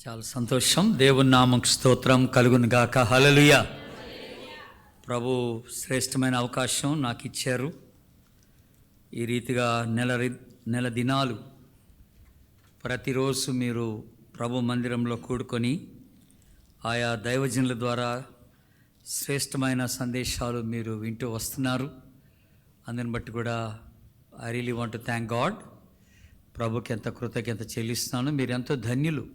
చాలా సంతోషం. దేవుని నామకు స్తోత్రం కలుగును గాక. హల్లెలూయా. ప్రభు శ్రేష్టమైన అవకాశం నాకు ఇచ్చారు. ఈ రీతిగా నెల దినాలు ప్రతిరోజు మీరు ప్రభు మందిరంలో కూడుకొని ఆయా దైవజనుల ద్వారా శ్రేష్టమైన సందేశాలు మీరు వింటూ వస్తున్నారు. అందుని బట్టి కూడా I really want to thank God. ప్రభుకి ఎంత కృతజ్ఞత చెల్లిస్తున్నాను. మీరు ఎంతో ధన్యులు.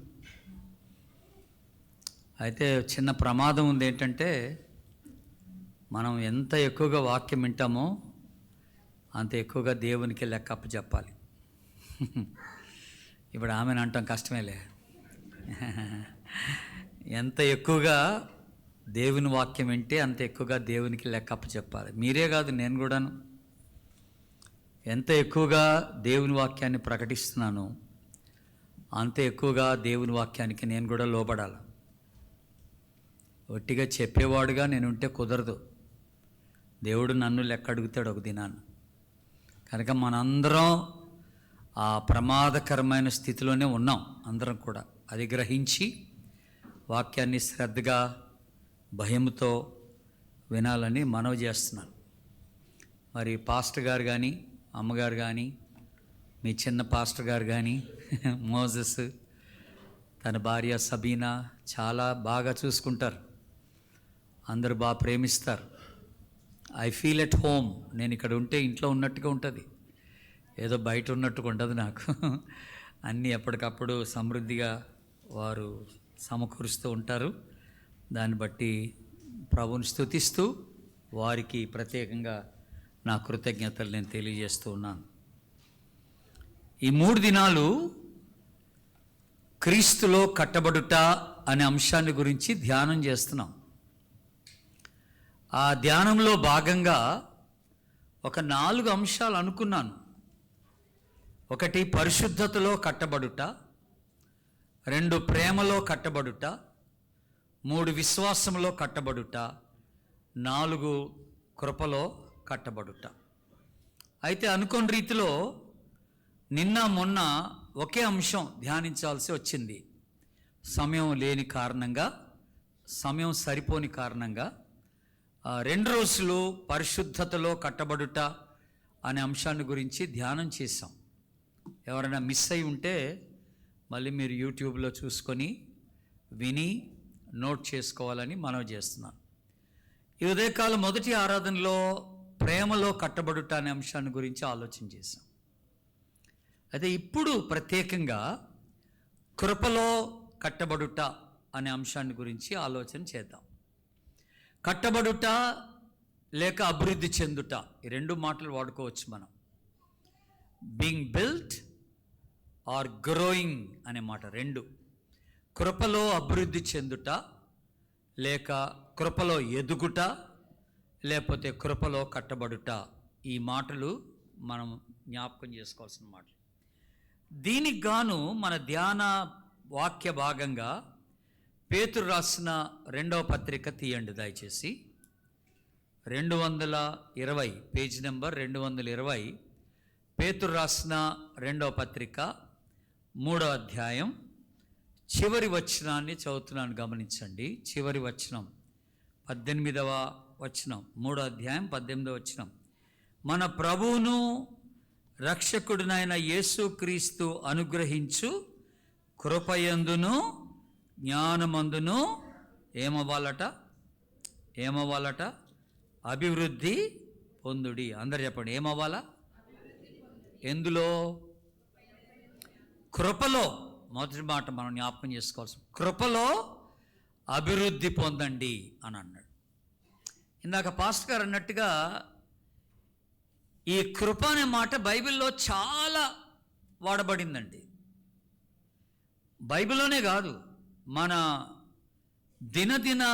అయితే చిన్న ప్రమాదం ఉంది. ఏంటంటే మనం ఎంత ఎక్కువగా వాక్యం వింటామో అంత ఎక్కువగా దేవునికి లెక్క అప్పచెప్పాలి. ఇప్పుడు ఆమెను అంటాం కష్టమేలే. ఎంత ఎక్కువగా దేవుని వాక్యం వింటే అంత ఎక్కువగా దేవునికి లెక్క అప్పచెప్పాలి. మీరే కాదు, నేను కూడాను. ఎంత ఎక్కువగా దేవుని వాక్యాన్ని ప్రకటిస్తున్నాను అంత ఎక్కువగా దేవుని వాక్యానికి నేను కూడా లోబడాలి. ఒట్టిగా చెప్పేవాడుగా నేను ఉంటే కుదరదు. దేవుడు నన్ను లెక్క అడుగుతాడు ఒక దినాన్ని. కనుక మనందరం ఆ ప్రమాదకరమైన స్థితిలోనే ఉన్నాం. అందరం కూడా అది గ్రహించి వాక్యాన్ని శ్రద్ధగా భయంతో వినాలని మనవి చేస్తున్నాను. మరి పాస్టర్ గారు కానీ, అమ్మగారు కానీ, మీ చిన్న పాస్టర్ గారు కానీ, మోజెస్, తన భార్య సబీనా చాలా బాగా చూసుకుంటారు. అందరూ బాగా ప్రేమిస్తారు. I feel at home. నేను ఇక్కడ ఉంటే ఇంట్లో ఉన్నట్టుగా ఉంటుంది, ఏదో బయట ఉన్నట్టుగా ఉండదు నాకు. అన్నీ ఎప్పటికప్పుడు సమృద్ధిగా వారు సమకూరుస్తూ ఉంటారు. దాన్ని బట్టి ప్రభువుని స్తుతిస్తూ వారికి ప్రత్యేకంగా నా కృతజ్ఞతలు నేను తెలియజేస్తూ ఉన్నాను. ఈ 3 దినాలు క్రీస్తులో కట్టబడుట అనే అంశాన్ని గురించి ధ్యానం చేస్తున్నాం. ఆ ధ్యానంలో భాగంగా ఒక 4 అంశాలు అనుకున్నాను. 1 పరిశుద్ధతలో కట్టబడుట, 2 ప్రేమలో కట్టబడుట, 3 విశ్వాసంలో కట్టబడుట, 4 కృపలో కట్టబడుట. అయితే అనుకోని రీతిలో నిన్న మొన్న ఒకే అంశం ధ్యానించాల్సి వచ్చింది. సమయం లేని కారణంగా, సమయం సరిపోని కారణంగా 2 రోజులు పరిశుద్ధతలో కట్టబడుట అనే అంశాన్ని గురించి ధ్యానం చేశాం. ఎవరైనా మిస్ అయి ఉంటే మళ్ళీ మీరు యూట్యూబ్లో చూసుకొని విని నోట్ చేసుకోవాలని మనవి చేస్తున్నాను. ఈ ఉదయకాలం మొదటి ఆరాధనలో ప్రేమలో కట్టబడుట అనే అంశాన్ని గురించి ఆలోచన చేశాం. అయితే ఇప్పుడు ప్రత్యేకంగా కృపలో కట్టబడుట అనే అంశాన్ని గురించి ఆలోచన చేద్దాం. కట్టబడుట లేక అభివృద్ధి చెందుట, ఈ 2 మాటలు వాడుకోవచ్చు మనం. బీయింగ్ బిల్ట్ ఆర్ గ్రోయింగ్ అనే మాట 2. కృపలో అభివృద్ధి చెందుట లేక కృపలో ఎదుగుట లేకపోతే కృపలో కట్టబడుట, ఈ మాటలు మనం జ్ఞాపకం చేసుకోవాల్సిన మాటలు. దీనికి గాను మన ధ్యాన వాక్య భాగంగా పేతురు రాసిన 2వ పత్రిక తీయండి దయచేసి. 220 పేజ్ నెంబర్ 220, పేతురు రాసిన 2వ పత్రిక 3వ అధ్యాయం చివరి వచనాన్ని చదువుతున్నాను, గమనించండి. చివరి వచనం 18వ వచనం, 3వ అధ్యాయం 18వ వచనం. మన ప్రభువును రక్షకుడినైన యేసుక్రీస్తు అనుగ్రహించు కృపయందును జ్ఞానమందును ఏమవ్వాలట? అభివృద్ధి పొందుడి. అందరు చెప్పండి, ఏమవ్వాలా? ఎందులో? కృపలో. మొదటి మాట మనం జ్ఞాపకం చేసుకోవాల్సి, కృపలో అభివృద్ధి పొందండి అని అన్నాడు. ఇందాక పాస్టర్ గారు అన్నట్టుగా ఈ కృప అనే మాట బైబిల్లో చాలా వాడబడిందండి. బైబిల్లోనే కాదు, మన దినదిన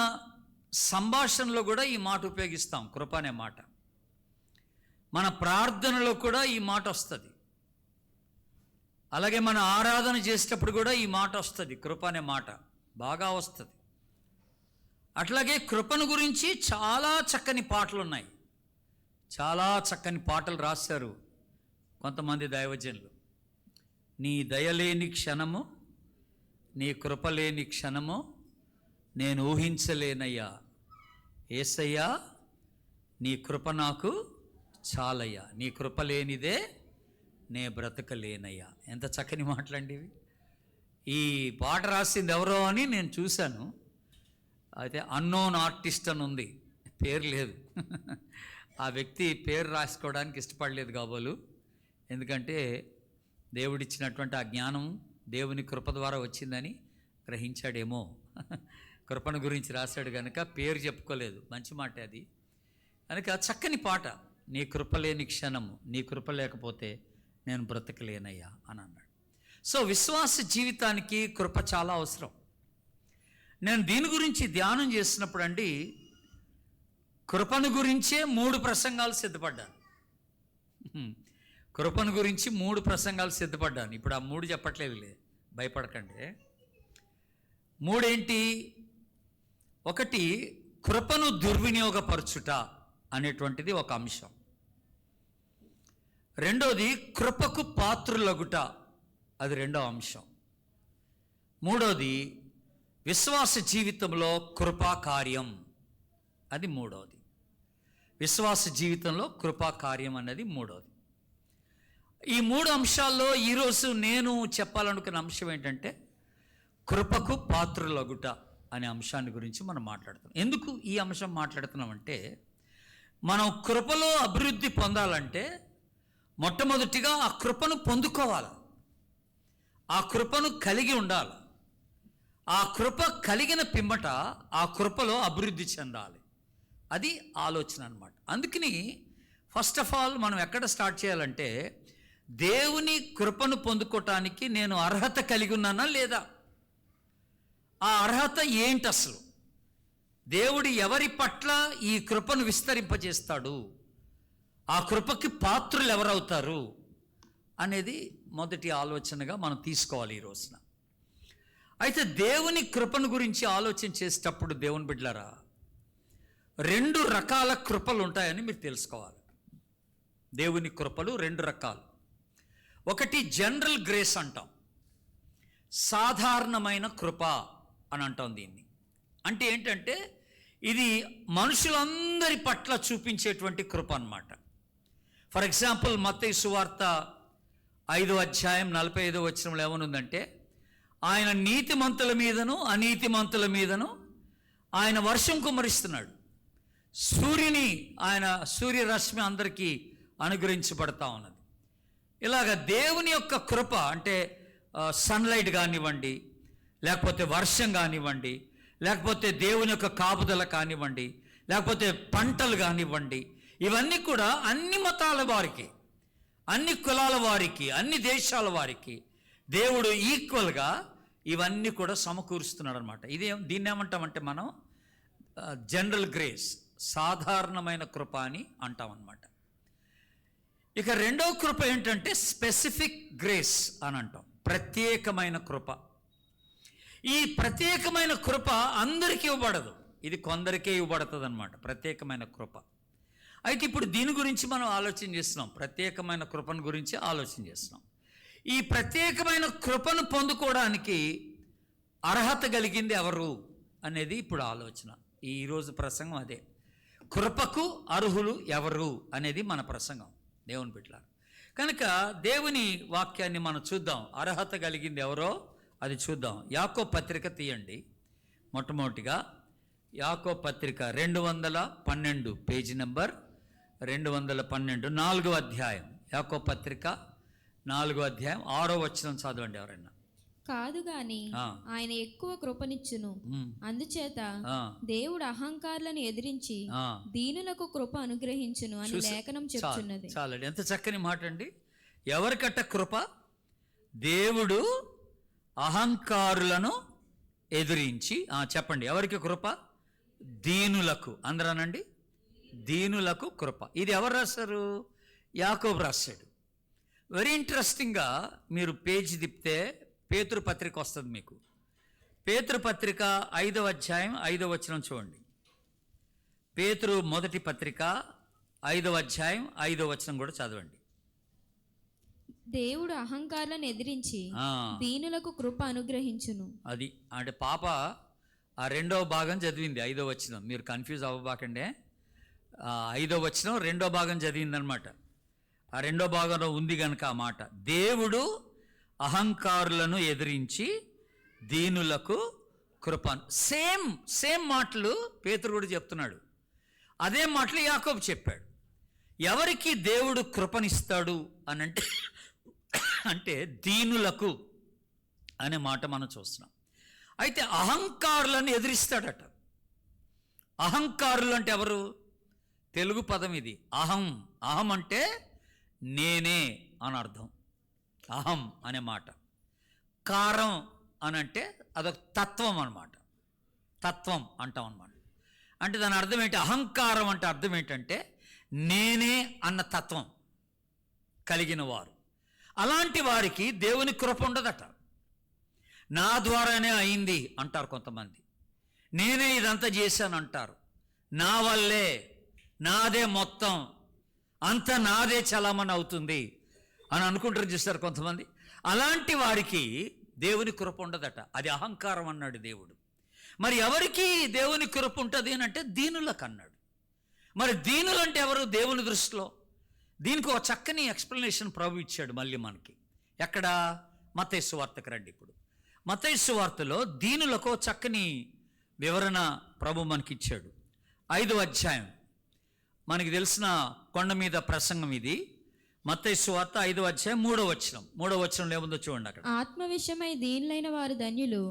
సంభాషణలో కూడా ఈ మాట ఉపయోగిస్తాం. కృప అనే మాట మన ప్రార్థనలో కూడా ఈ మాట వస్తుంది. అలాగే మన ఆరాధన చేసేటప్పుడు కూడా ఈ మాట వస్తుంది. కృప అనే మాట బాగా వస్తుంది. అట్లాగే కృపను గురించి చాలా చక్కని పాటలు ఉన్నాయి. చాలా చక్కని పాటలు రాశారు కొంతమంది దైవజనులు. నీ దయలేని క్షణము నీ కృప లేని క్షణము నేను ఊహించలేనయ్యా. యేసయ్యా నీ కృప నాకు చాలయ్యా, నీ కృప లేనిదే నే బ్రతకలేనయ్యా. ఎంత చక్కని మాటలండి ఇవి. ఈ పాట రాసింది ఎవరో అని నేను చూశాను. అయితే అన్నోన్ ఆర్టిస్ట్ అని ఉంది, పేరు లేదు. ఆ వ్యక్తి పేరు రాసుకోవడానికి ఇష్టపడలేదు కాబోలు. ఎందుకంటే దేవుడిచ్చినటువంటి ఆ జ్ఞానం దేవుని కృప ద్వారా వచ్చిందని గ్రహించాడేమో. కృపను గురించి రాశాడు కనుక పేరు చెప్పుకోలేదు. మంచి మాట అది. కనుక చక్కని పాట, నీ కృప లేని క్షణము, నీ కృప లేకపోతే నేను బ్రతకలేనయ్యా అని అన్నాడు. సో విశ్వాస జీవితానికి కృప చాలా అవసరం. నేను దీని గురించి ధ్యానం చేసినప్పుడు అండి, కృపను గురించే 3 ప్రసంగాలు సిద్ధపడ్డాను. కృపను గురించి 3 ప్రసంగాలు సిద్ధపడ్డాను. ఇప్పుడు ఆ 3 చెప్పట్లేదులే, భయపడకండి. 3 ఏంటి? 1 కృపను దుర్వినియోగపరచుట అనేటువంటిది ఒక అంశం. 2ది కృపకు పాత్రులగుట, అది 2వ అంశం. 3వది విశ్వాస జీవితంలో కృపా కార్యం, అది 3వది. విశ్వాస జీవితంలో కృపా కార్యం అన్నది 3వది. ఈ 3 అంశాల్లో ఈరోజు నేను చెప్పాలనుకున్న అంశం ఏంటంటే కృపకు పాత్రులగుట అనే అంశాన్ని గురించి మనం మాట్లాడుతున్నాం. ఎందుకు ఈ అంశం మాట్లాడుతున్నామంటే, మనం కృపలో అభివృద్ధి పొందాలంటే మొట్టమొదటిగా ఆ కృపను పొందుకోవాలి, ఆ కృపను కలిగి ఉండాలి. ఆ కృప కలిగిన పిమ్మట ఆ కృపలో అభివృద్ధి చెందాలి. అది ఆలోచన అన్నమాట. అందుకని ఫస్ట్ ఆఫ్ ఆల్ మనం ఎక్కడ స్టార్ట్ చేయాలంటే, దేవుని కృపను పొందుకోవటానికి నేను అర్హత కలిగి ఉన్నానా లేదా? ఆ అర్హత ఏంటి అసలు? దేవుడు ఎవరి పట్ల ఈ కృపను విస్తరింపజేస్తాడు, ఆ కృపకి పాత్రులు ఎవరవుతారు అనేది మొదటి ఆలోచనగా మనం తీసుకోవాలి ఈ రోజున. అయితే దేవుని కృపను గురించి ఆలోచన చేసేటప్పుడు దేవుని బిడ్డలారా, 2 రకాల కృపలు ఉంటాయని మీరు తెలుసుకోవాలి. దేవుని కృపలు 2 రకాలు. 1 జనరల్ గ్రేస్ అంటాం, సాధారణమైన కృప అని అంటాం దీన్ని. అంటే ఏంటంటే ఇది మనుషులందరి పట్ల చూపించేటువంటి కృప అన్నమాట. ఫర్ ఎగ్జాంపుల్ మత్తయి సువార్త 5వ అధ్యాయం 45వ వచనంలో ఏమనుందంటే, ఆయన నీతిమంతుల మీదను అనీతిమంతుల మీదను ఆయన వర్షం కుమ్మరిస్తున్నాడు, ఆయన సూర్యరశ్మి అందరికీ అనుగ్రహించబడతా ఉన్నది. ఇలాగ దేవుని యొక్క కృప అంటే సన్లైట్ కానివ్వండి, లేకపోతే వర్షం కానివ్వండి, లేకపోతే దేవుని యొక్క కాపుదల కానివ్వండి, లేకపోతే పంటలు కానివ్వండి, ఇవన్నీ కూడా అన్ని మతాల వారికి, అన్ని కులాల వారికి, అన్ని దేశాల వారికి దేవుడు ఈక్వల్గా ఇవన్నీ కూడా సమకూరుస్తున్నాడు అనమాట. దీన్ని ఏమంటామంటే మనం జనరల్ గ్రేస్, సాధారణమైన కృప అని అంటాం అన్నమాట. ఇక 2వ కృప ఏంటంటే స్పెసిఫిక్ గ్రేస్ అని అంటాం, ప్రత్యేకమైన కృప. ఈ ప్రత్యేకమైన కృప అందరికీ ఇవ్వబడదు, ఇది కొందరికే ఇవ్వబడుతుంది అనమాట, ప్రత్యేకమైన కృప. అయితే ఇప్పుడు దీని గురించి మనం ఆలోచన చేస్తున్నాం, ప్రత్యేకమైన కృపను గురించి ఆలోచన చేస్తున్నాం. ఈ ప్రత్యేకమైన కృపను పొందుకోవడానికి అర్హత కలిగింది ఎవరు అనేది ఇప్పుడు ఆలోచన. ఈరోజు ప్రసంగం అదే, కృపకు అర్హులు ఎవరు అనేది మన ప్రసంగం, దేవుని బిడ్డలారా. కనుక దేవుని వాక్యాన్ని మనం చూద్దాం, అర్హత కలిగింది ఎవరో అది చూద్దాం. యాకోబు పత్రిక తీయండి. మొట్టమొదటిగా యాకోబు పత్రిక 212 పేజీ నెంబర్ 212, 4వ అధ్యాయం. యాకోబు పత్రిక 4వ అధ్యాయం 6వ వచనం చదవండి ఎవరైనా. కాదు గాని ఆయన ఎక్కువ కృపనిచ్చును, అందుచేత దేవుడు అహంకారులను ఎదిరించి దీనులకు కృప అనుగ్రహించును అని లేఖనం చెప్తున్నది. చాలండి, ఎంత చక్కని మాట అండి. ఎవరికట్ట కృప? దేవుడు అహంకారులను ఎదిరించి, చెప్పండి ఎవరికి కృప? దీనులకు. అందరనండి, దీనులకు కృప. ఇది ఎవరు రాశారు? యాకోబు రాశాడు. వెరీ ఇంట్రెస్టింగ్గా మీరు పేజీ తిప్పితే పేతురు పత్రిక వస్తుంది మీకు. పేతురు పత్రిక 5వ అధ్యాయం 5వ వచనం చూడండి. పేతురు మొదటి పత్రిక 5వ అధ్యాయం 5వ వచనం కూడా చదవండి. దేవుడు అహంకారులను ఎదిరించి ఆ, దీనులకు కృప అనుగ్రహించును. అది అంటే పాప ఆ 2వ భాగం చదివింది 5వ వచనం. మీరు కన్ఫ్యూజ్ అవ్వబాకండే. 5వ వచనం 2వ భాగం చదివిందనమాట. ఆ 2వ భాగంలో ఉంది కనుక ఆ మాట, దేవుడు అహంకారులను ఎదిరించి దీనులకు కృప. సేమ్ మాటలు పేతురు కూడా చెప్తున్నాడు. అదే మాటలు యాకోబు చెప్పాడు. ఎవరికి దేవుడు కృపనిస్తాడు అని అంటే దీనులకు అనే మాట మనం చూస్తున్నాం. అయితే అహంకారులను ఎదిరిస్తాడట. అహంకారులు అంటే ఎవరు? తెలుగు పదం ఇది, అహం అంటే నేనే అని అర్థం. అహం అనే మాట. కారం అని అంటే అదొక తత్వం అన్నమాట. తత్వం అంటాం అన్నమాట. అంటే దాని అర్థం ఏంటి? అహంకారం అంటే అర్థం ఏంటంటే నేనే అన్న తత్వం కలిగిన వారు. అలాంటి వారికి దేవుని కృప ఉండదట. నా ద్వారానే అయింది అంటారు కొంతమంది. నేనే ఇదంతా చేశాను అంటారు. నా వల్లే, నాదే మొత్తం, అంత నాదే చలామణి అవుతుంది అని అనుకుంటారు చూస్తారు కొంతమంది. అలాంటి వారికి దేవుని కృప ఉండదట. అది అహంకారం అన్నాడు దేవుడు. మరి ఎవరికి దేవుని కృప ఉంటుంది అని అంటే దీనులకు అన్నాడు. మరి దీనులు అంటే ఎవరు దేవుని దృష్టిలో? దీనికి ఒక చక్కని ఎక్స్ప్లెనేషన్ ప్రభు ఇచ్చాడు మళ్ళీ మనకి. ఎక్కడ? మత్తయి సువార్తకు రండి. ఇప్పుడు మత్తయి సువార్తలో దీనులకు చక్కని వివరణ ప్రభు మనకి ఇచ్చాడు. 5వ అధ్యాయం, మనకి తెలిసిన కొండ మీద ప్రసంగం ఇది. మత్తయి సువార్త 5వ అధ్యాయం 3వ వచనం. 3వ వచనంలో ఏముందో చూడండి అక్కడ. ఆత్మ విషయమై దీనులైన వారు ధన్యులు,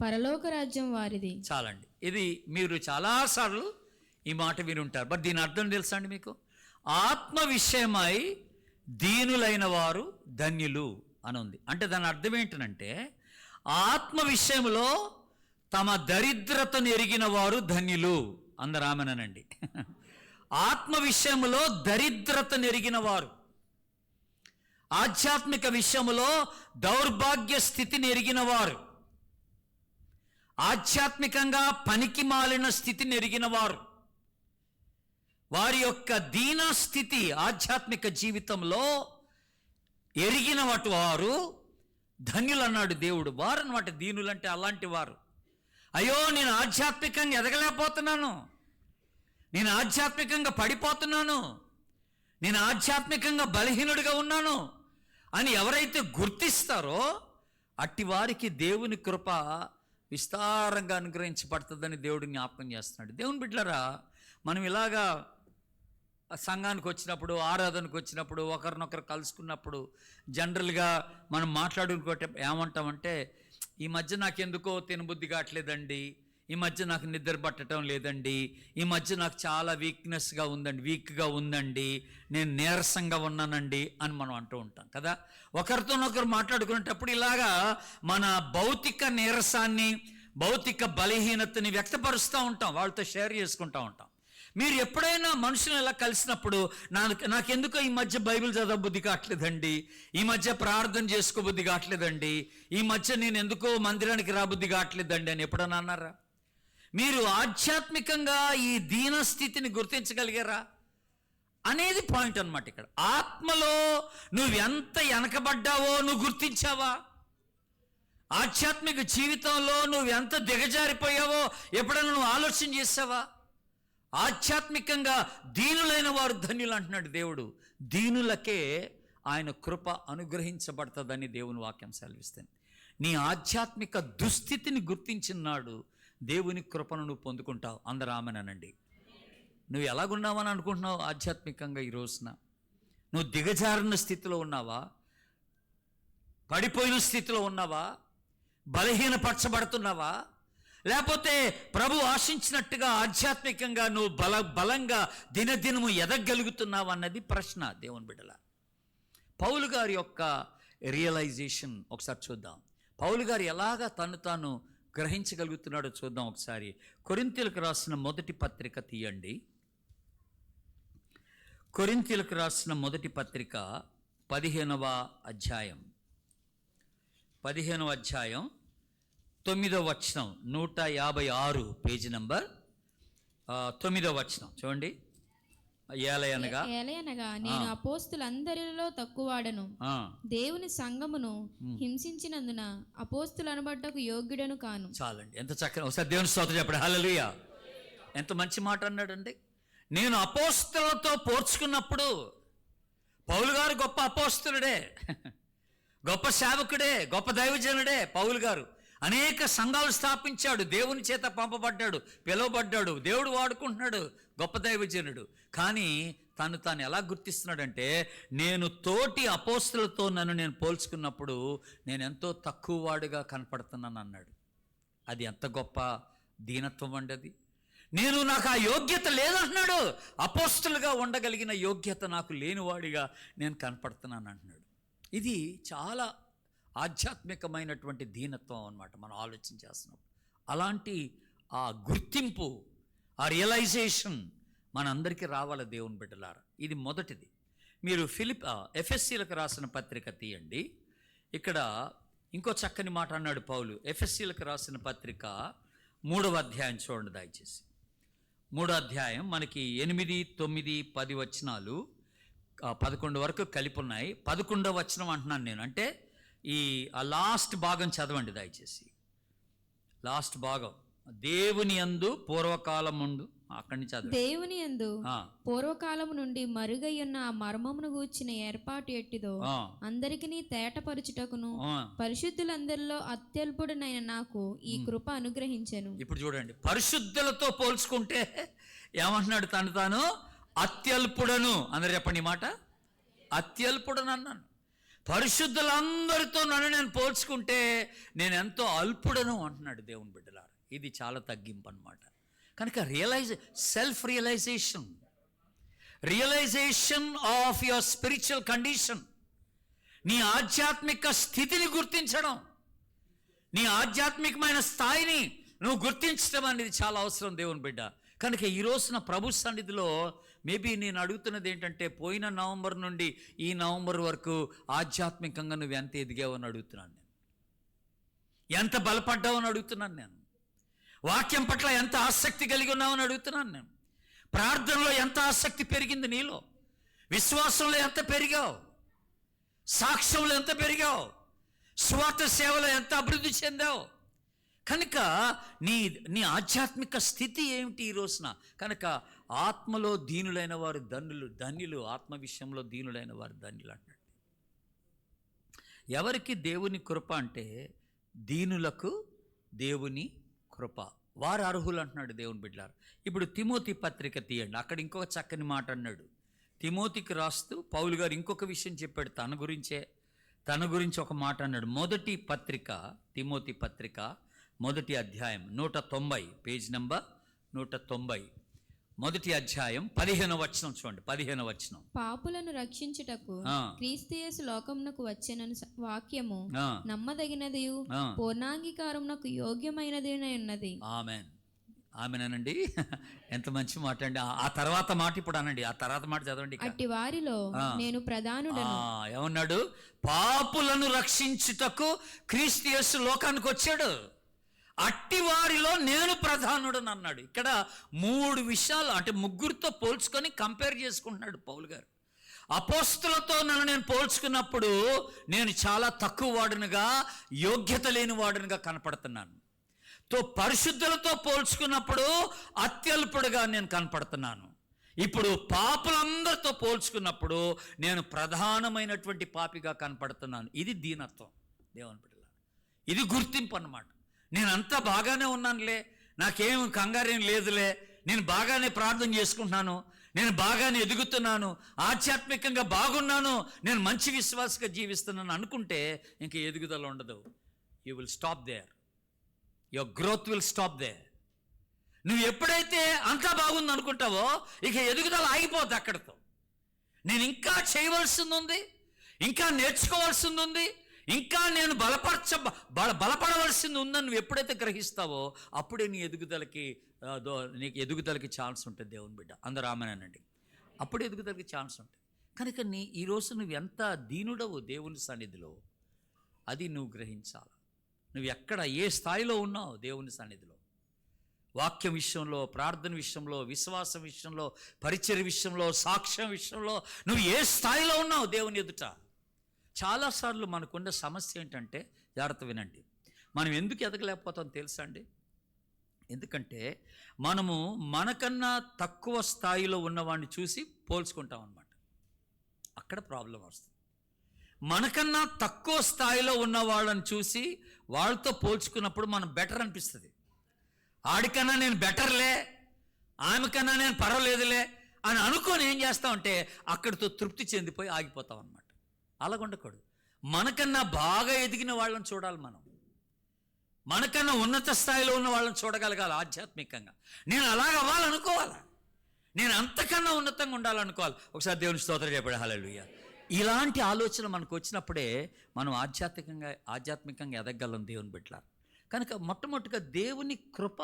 పరలోక రాజ్యం వారిది. చాలండి. ఇది మీరు చాలాసార్లు ఈ మాట వినుంటారు. బట్ దీని అర్థం తెలుసా అండి మీకు? ఆత్మ విషయమై దీనులైన వారు ధన్యులు అని ఉంది. అంటే దాని అర్థం ఏంటంటే ఆత్మ విషయంలో తమ దరిద్రతను ఎరిగిన వారు ధన్యులు. అందరూ ఆమెనండి. ఆత్మ విషయంలో దరిద్రతను ఎరిగిన వారు, ఆధ్యాత్మిక విషయంలో దౌర్భాగ్య స్థితిని ఎరిగిన వారు, ఆధ్యాత్మికంగా పనికి మాలిన స్థితిని ఎరిగిన వారు, వారి యొక్క దీన స్థితి ఆధ్యాత్మిక జీవితంలో ఎరిగిన వారు ధన్యులు అన్నాడు దేవుడు. వారు అన్నమాట దీనులంటే. అలాంటి వారు, అయ్యో నేను ఆధ్యాత్మికంగా ఎదగలేకపోతున్నాను, నేను ఆధ్యాత్మికంగా పడిపోతున్నాను, నేను ఆధ్యాత్మికంగా బలహీనుడిగా ఉన్నాను అని ఎవరైతే గుర్తిస్తారో అట్టి వారికి దేవుని కృప విస్తారంగా అనుగ్రహించబడుతుందని దేవుడు జ్ఞాపకం చేస్తున్నాడు. దేవుని బిడ్డలారా, మనం ఇలాగా సంఘానికి వచ్చినప్పుడు, ఆరాధనకు వచ్చినప్పుడు, ఒకరినొకరు కలుసుకున్నప్పుడు జనరల్గా మనం మాట్లాడుకుంటే ఏమంటామంటే, ఈ మధ్య నాకెందుకో తినబుద్ధి కావట్లేదండి, ఈ మధ్య నాకు నిద్ర పట్టడం లేదండి, ఈ మధ్య నాకు చాలా వీక్గా ఉందండి, నేను నీరసంగా ఉన్నానండి అని మనం అంటూ ఉంటాం కదా. ఒకరితోనొకరు మాట్లాడుకునేటప్పుడు ఇలాగా మన భౌతిక నీరసాన్ని, భౌతిక బలహీనతని వ్యక్తపరుస్తూ ఉంటాం, వాళ్ళతో షేర్ చేసుకుంటూ ఉంటాం. మీరు ఎప్పుడైనా మనుషులను ఇలా కలిసినప్పుడు నాకెందుకో ఈ మధ్య బైబిల్ చదవబుద్ధి కావట్లేదండి, ఈ మధ్య ప్రార్థన చేసుకోబుద్ధి కావట్లేదండి, ఈ మధ్య నేను ఎందుకో మందిరానికి రాబుద్ధి కావట్లేదండి అని ఎప్పుడన్నా అన్నారా? మీరు ఆధ్యాత్మికంగా ఈ దీన స్థితిని గుర్తించగలిగారా అనేది పాయింట్ అన్నమాట. ఇక్కడ ఆత్మలో నువ్వు ఎంత వెనకబడ్డావో నువ్వు గుర్తించావా? ఆధ్యాత్మిక జీవితంలో నువ్వు ఎంత దిగజారిపోయావో ఎప్పుడైనా నువ్వు ఆలోచన చేసావా? ఆధ్యాత్మికంగా దీనులైన వారు ధన్యులు అంటున్నాడు దేవుడు. దీనులకే ఆయన కృప అనుగ్రహించబడుతుందని దేవుని వాక్యం సెలవిస్తుంది. నీ ఆధ్యాత్మిక దుస్థితిని గుర్తించినాడు దేవుని కృపను నువ్వు పొందుకుంటావు. అందరూ ఆమెనండి. నువ్వు ఎలాగున్నావని అనుకుంటున్నావు ఆధ్యాత్మికంగా? ఈ రోజున నువ్వు దిగజారిన స్థితిలో ఉన్నావా? పడిపోయిన స్థితిలో ఉన్నావా? బలహీనపరచబడుతున్నావా? లేకపోతే ప్రభు ఆశించినట్టుగా ఆధ్యాత్మికంగా నువ్వు బలంగా దినదినము ఎదగలుగుతున్నావు అన్నది ప్రశ్న దేవుని బిడ్డల. పౌలు గారి యొక్క రియలైజేషన్ ఒకసారి చూద్దాం. పౌలు గారు ఎలాగా తాను గ్రహించగలుగుతున్నాడో చూద్దాం ఒకసారి. కొరింథీయులకు రాసిన మొదటి పత్రిక తీయండి. కొరింథీయులకు రాసిన మొదటి పత్రిక 15వ అధ్యాయం 9వ వచనం, 156 పేజీ నంబర్ 9వ వచనం చూడండి. ఏలయనగా ఏలయనగా నేను అపోస్తులందరిలో తక్కువాడను, ఆ, దేవుని సంఘమును హింసించినందున అపోస్తులు అనబడ్డకు యోగ్యుడను కాను. చాలండి. ఎంత చక్కని, ఒకసారి దేవుని స్తోత్రం చెప్పండి. హల్లెలూయా. ఎంత మంచి మాట అన్నాడండి. నేను అపోస్తలతో పోల్చుకున్నప్పుడు పౌలు గారు గొప్ప అపోస్తలుడే, గొప్ప సేవకుడే, గొప్ప దైవజనుడే. పౌలు గారు అనేక సంఘాలు స్థాపించాడు, దేవుని చేత పంపబడ్డాడు, పిలువబడ్డాడు, దేవుడు వాడుకుంటున్నాడు, గొప్ప దైవజనుడు. కానీ తాను ఎలా గుర్తిస్తున్నాడంటే, నేను తోటి అపోస్తలతో నేను పోల్చుకున్నప్పుడు నేను ఎంతో తక్కువ వాడుగా కనపడుతున్నాను అన్నాడు. అది ఎంత గొప్ప దీనత్వం అండి అది. నాకు ఆ యోగ్యత లేదంటున్నాడు. అపోస్తలుగా ఉండగలిగిన యోగ్యత నాకు లేనివాడిగా నేను కనపడుతున్నాను అంటున్నాడు. ఇది చాలా ఆధ్యాత్మికమైనటువంటి దీనత్వం అన్నమాట. మనం ఆలోచన చేస్తున్నాం. అలాంటి ఆ గుర్తింపు, ఆ రియలైజేషన్ మనందరికీ రావాలి దేవుని బిడ్డలారా. ఇది మొదటిది. మీరు ఎఫెస్సీలకు రాసిన పత్రిక తీయండి. ఇక్కడ ఇంకో చక్కని మాట అన్నాడు పౌలు. ఎఫెస్సీలకు రాసిన పత్రిక 3వ అధ్యాయం చూడండి దయచేసి. 3వ అధ్యాయం మనకి 8, 9, 10 వచనాలు, 11 వరకు కలిపి ఉన్నాయి. 11వ వచనం అంటున్నాను నేను. అంటే ఆ లాస్ట్ భాగం చదవండి దయచేసి. లాస్ట్ భాగం, దేవుని యందు పూర్వకాలం ముందు, అక్కడి నుంచి చదవండి. దేవుని యందు పూర్వకాలము నుండి మరుగయ్యున్న ఆ మర్మమును గూర్చిన ఏర్పాటు ఎట్టిదో అందరికిని తేటపరచుటకును పరిశుద్ధులందరిలో అత్యల్పుడనైన నాకు ఈ కృప అనుగ్రహించెను. ఇప్పుడు చూడండి, పరిశుద్ధులతో పోల్చుకుంటే ఏమంటున్నాడు? తాను అత్యల్పుడను. అందరు చెప్పండి మాట, అత్యల్పుడను అన్నాను. పరిశుద్ధులందరితో నేను పోల్చుకుంటే నేను ఎంతో అల్పుడను అంటున్నాడు దేవుని బిడ్డలారా. ఇది చాలా తగ్గింపు అన్నమాట. కనుక self realization of your spiritual condition, నీ ఆధ్యాత్మిక స్థితిని గుర్తించడం, నీ ఆధ్యాత్మికమైన స్థాయిని నువ్వు గుర్తించడం అనేది చాలా అవసరం దేవుని బిడ్డ. కనుక ఈ రోజున ప్రభు సన్నిధిలో మేబీ నేను అడుగుతున్నది ఏంటంటే, పోయిన నవంబర్ నుండి ఈ నవంబర్ వరకు ఆధ్యాత్మికంగా నువ్వు ఎంత ఎదిగావు అని అడుగుతున్నాను నేను. ఎంత బలపడ్డావు అని అడుగుతున్నాను నేను. వాక్యం పట్ల ఎంత ఆసక్తి కలిగి ఉన్నావని అడుగుతున్నాను నేను. ప్రార్థనలో ఎంత ఆసక్తి పెరిగింది నీలో, విశ్వాసంలో ఎంత పెరిగావు, సాక్ష్యంలో ఎంత పెరిగావు, స్వార్థ సేవలో ఎంత అభివృద్ధి చెందావు. కనుక నీ ఆధ్యాత్మిక స్థితి ఏమిటి ఈ రోజున? కనుక ఆత్మలో దీనులైన వారు ధన్యులు, ఆత్మ విషయంలో దీనులైన వారు ధన్యులు అంటాడు. ఎవరికి దేవుని కృప అంటే, దీనులకు దేవుని కృప, వారు అర్హులు అంటున్నాడు దేవుని బిడ్డలారు. ఇప్పుడు తిమోతి పత్రిక తీయండి. అక్కడ ఇంకొక చక్కని మాట అన్నాడు. తిమోతికి రాస్తూ పౌలు గారు ఇంకొక విషయం చెప్పాడు తన గురించి ఒక మాట అన్నాడు. మొదటి పత్రిక, తిమోతి పత్రిక 1వ అధ్యాయం 190, పేజ్ నెంబర్ 190, 1వ అధ్యాయం 15వ వచనం చూడండి. 15వ వచనం, పాపులను రక్షించుటకు క్రీస్తు యేసు లోకమునకు వచ్చెనను వాక్యము నమ్మదగినది, పూర్ణాంగీకారమునకు యోగ్యమైనది ఉన్నది. ఆమెన్, ఆమెనండి. ఎంత మంచి మాట అండి. ఆ తర్వాత మాట ఇప్పుడు అనండి, ఆ తర్వాత మాట చదవండి. అట్టి వారిలో నేను ప్రధానుడను. ఏమన్నాడు? పాపులను రక్షించుటకు క్రీస్తు యేసు లోకానికి వచ్చాడు, అట్టి వారిలో నేను ప్రధానుడని అన్నాడు. ఇక్కడ 3 విషయాలు, అంటే ముగ్గురితో పోల్చుకొని కంపేర్ చేసుకుంటున్నాడు పౌలు గారు. అపోస్తలతో నేను పోల్చుకున్నప్పుడు నేను చాలా తక్కువ వాడునుగా, యోగ్యత లేని వాడునుగా కనపడుతున్నాను. పరిశుద్ధులతో పోల్చుకున్నప్పుడు అత్యల్పుడుగా నేను కనపడుతున్నాను. ఇప్పుడు పాపులందరితో పోల్చుకున్నప్పుడు నేను ప్రధానమైనటువంటి పాపిగా కనపడుతున్నాను. ఇది దీనత్వం దేవుని బిడ్డలారా. ఇది గుర్తింపు అన్నమాట. నేనంతా బాగానే ఉన్నానులే, నాకేం కంగారేం లేదులే, నేను బాగానే ప్రార్థన చేసుకుంటున్నాను, నేను బాగానే ఎదుగుతున్నాను, ఆధ్యాత్మికంగా బాగున్నాను, నేను మంచి విశ్వాసంగా జీవిస్తున్నాను అనుకుంటే ఇంక ఎదుగుదల ఉండదు. You will stop there, your growth will stop there. నువ్వు ఎప్పుడైతే అంతా బాగుంది అనుకుంటావో ఇక ఎదుగుదల ఆగిపోద్ది అక్కడితో. నేను ఇంకా చేయవలసింది ఉంది, ఇంకా నేర్చుకోవాల్సింది ఉంది, ఇంకా నేను బలపడవలసింది ఉందని నువ్వు ఎప్పుడైతే గ్రహిస్తావో అప్పుడే నీకు ఎదుగుదలకి ఛాన్స్ ఉంటుంది దేవుని బిడ్డ. అందరూ ఆమెనండి. అప్పుడు ఎదుగుదలకి ఛాన్స్ ఉంటుంది. కనుక ఈరోజు నువ్వు ఎంత దీనుడవు దేవుని సన్నిధిలో అది నువ్వు గ్రహించాలి. నువ్వు ఎక్కడ ఏ స్థాయిలో ఉన్నావు దేవుని సన్నిధిలో వాక్యం విషయంలో, ప్రార్థన విషయంలో, విశ్వాసం విషయంలో, పరిచర్య విషయంలో, సాక్ష్యం విషయంలో నువ్వు ఏ స్థాయిలో ఉన్నావు దేవుని ఎదుట? చాలాసార్లు మనకున్న సమస్య ఏంటంటే, జాగ్రత్త వినండి, మనం ఎందుకు ఎదగలేకపోతాం తెలుసా అండి? ఎందుకంటే మనము మనకన్నా తక్కువ స్థాయిలో ఉన్నవాడిని చూసి పోల్చుకుంటాం అన్నమాట. అక్కడ ప్రాబ్లం వస్తుంది. మనకన్నా తక్కువ స్థాయిలో ఉన్న వాళ్ళని చూసి వాళ్ళతో పోల్చుకున్నప్పుడు మనం బెటర్ అనిపిస్తుంది. ఆడికన్నా నేను బెటర్లే, ఆమెకన్నా నేను పర్వాలేదులే అని అనుకొని ఏం చేస్తామంటే అక్కడితో తృప్తి చెందిపోయి ఆగిపోతాం అన్నమాట. అలాగ ఉండకూడదు. మనకన్నా బాగా ఎదిగిన వాళ్ళని చూడాలి. మనకన్నా ఉన్నత స్థాయిలో ఉన్న వాళ్ళని చూడగలగాలి ఆధ్యాత్మికంగా. నేను అలాగ అవ్వాలనుకోవాలా, నేను అంతకన్నా ఉన్నతంగా ఉండాలనుకోవాలి. ఒకసారి దేవుని స్తోత్రం చెప్పండి, హల్లెలూయా. ఇలాంటి ఆలోచన మనకు వచ్చినప్పుడే మనం ఆధ్యాత్మికంగా ఎదగలం దేవుని బిడ్డలారా. కనుక మొట్టమొదటిగా దేవుని కృప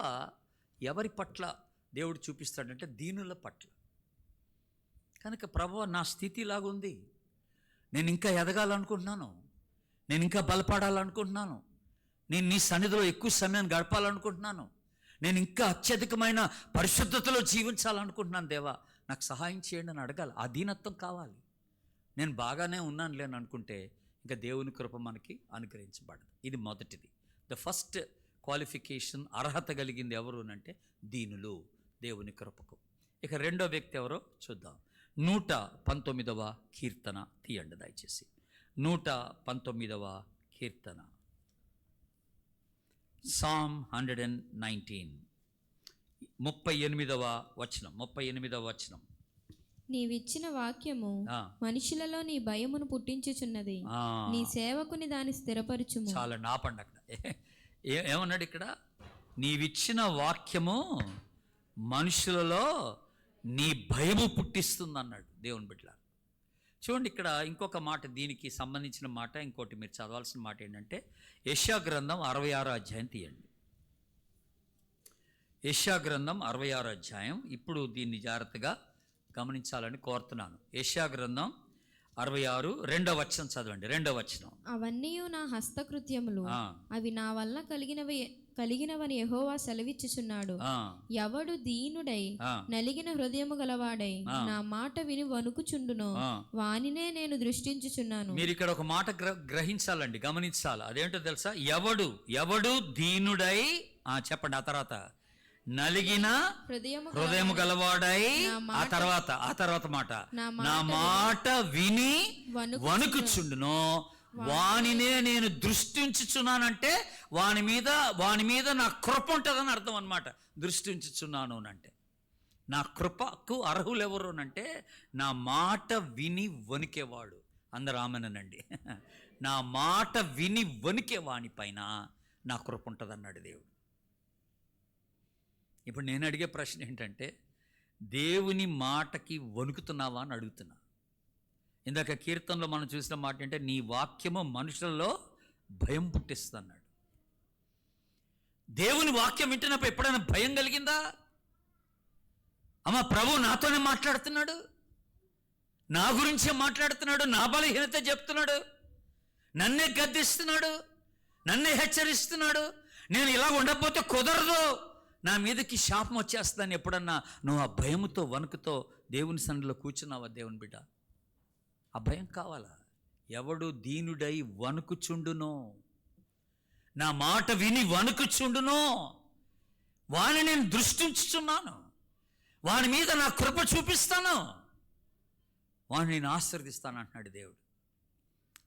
ఎవరి పట్ల దేవుడు చూపిస్తాడంటే దీనుల పట్ల. కనుక ప్రభువా, నా స్థితి ఇలాగుంది, నేను ఇంకా ఎదగాలనుకుంటున్నాను, నేను ఇంకా బలపడాలనుకుంటున్నాను, నేను నీ సన్నిధిలో ఎక్కువ సమయం గడపాలనుకుంటున్నాను, నేను ఇంకా అత్యధికమైన పరిశుద్ధతలో జీవించాలనుకుంటున్నాను, దేవా నాకు సహాయం చేయండి అని అడగాలి. ఆ దీనత్వం కావాలి. నేను బాగానే ఉన్నాను లేని అనుకుంటే ఇంకా దేవుని కృప మనకి అనుగ్రహించబడదు. ఇది మొదటిది. ద ఫస్ట్ క్వాలిఫికేషన్, అర్హత కలిగింది ఎవరు అంటే దీనులు, దేవుని కృపకు. ఇక రెండో వ్యక్తి ఎవరో చూద్దాం. 119వ కీర్తన తీయండి దయచేసి. 119వ కీర్తన, Psalm 119, 38వ వచనం. నీవిచ్చిన వాక్యము మనుషులలో నీ భయమును పుట్టించుచున్నది, నీ సేవకుని దాన్ని స్థిరపరచుము. చాలా నాపండి అక్కడ ఏమన్నాడు ఇక్కడ? నీవిచ్చిన వాక్యము మనుషులలో నీ భయము పుట్టిస్తుంది అన్నాడు దేవుని బిడ్డలారా. చూడండి, ఇక్కడ ఇంకొక మాట, దీనికి సంబంధించిన మాట, ఇంకోటి మీరు చదవాల్సిన మాట ఏంటంటే యెషయా గ్రంథం 66వ అధ్యాయం తీయండి. యెషయా గ్రంథం 66వ అధ్యాయం. ఇప్పుడు దీన్ని జాగ్రత్తగా గమనించాలని కోరుతున్నాను. యెషయా గ్రంథం 66 2వ వచనం చదవండి. 2వ వచనం. అవన్నీ నా హస్తకృత్యములు, అవి నా వల్ల కలిగినవని యెహోవా సెలవిచ్చుచున్నాడు. ఎవడు దీనుడై నలిగిన హృదయము గలవాడై నా మాట విని వణుకుచుండునో వానినే నేను దృష్టించుచున్నాను. మీరు ఇక్కడ ఒక మాట గ్రహించాలండి, గమనించాలి. అదేంటో తెలుసా? ఎవడు దీనుడై, చెప్పండి ఆ తర్వాత, నలిగిన హృదయము గలవాడై, ఆ తర్వాత మాట, నా మాట విని వణుకుచుండునో వానినే నేను దృష్టించుచున్నానంటే వాని మీద నా కృప ఉంటుందని అర్థం అన్నమాట. దృష్టించుచున్నాను అంటే నా కృపకు అర్హులు ఎవరు అంటే నా మాట విని వణికేవాడు. అందరూ ఆమెనండి. నా మాట విని వణికే వాని పైన నా కృప ఉంటుంది అన్నాడు దేవుడు. ఇప్పుడు నేను అడిగే ప్రశ్న ఏంటంటే, దేవుని మాటకి వణుకుతున్నావా అని అడుగుతున్నా. ఇందాక కీర్తనలో మనం చూసిన మాట ఏంటంటే, నీ వాక్యము మనుషులలో భయం పుట్టిస్తుంది అన్నాడు. దేవుని వాక్యం వింటున్నప్పుడు ఎప్పుడైనా భయం కలిగిందా? అమ్మ, ప్రభు నాతోనే మాట్లాడుతున్నాడు, నా గురించే మాట్లాడుతున్నాడు, నా బలహీనత చెప్తున్నాడు, నన్నే గద్దిస్తున్నాడు, నన్నే హెచ్చరిస్తున్నాడు, నేను ఇలా ఉండకపోతే కుదరదు, నా మీదకి శాపం వచ్చేస్తుందని ఎప్పుడన్నా నువ్వు ఆ భయముతో వణుకుతో దేవుని సన్నిధిలో కూర్చున్నావా దేవుని బిడ్డ? ఆ భయం కావాలా? ఎవడు దీనుడై వణుకుచుండునో, నా మాట విని వణుకుచుండునో వాని నేను దృష్టించుచున్నాను, వాని మీద నా కృప చూపిస్తాను, వాని నేను ఆశీర్వదిస్తాను అంటున్నాడు దేవుడు.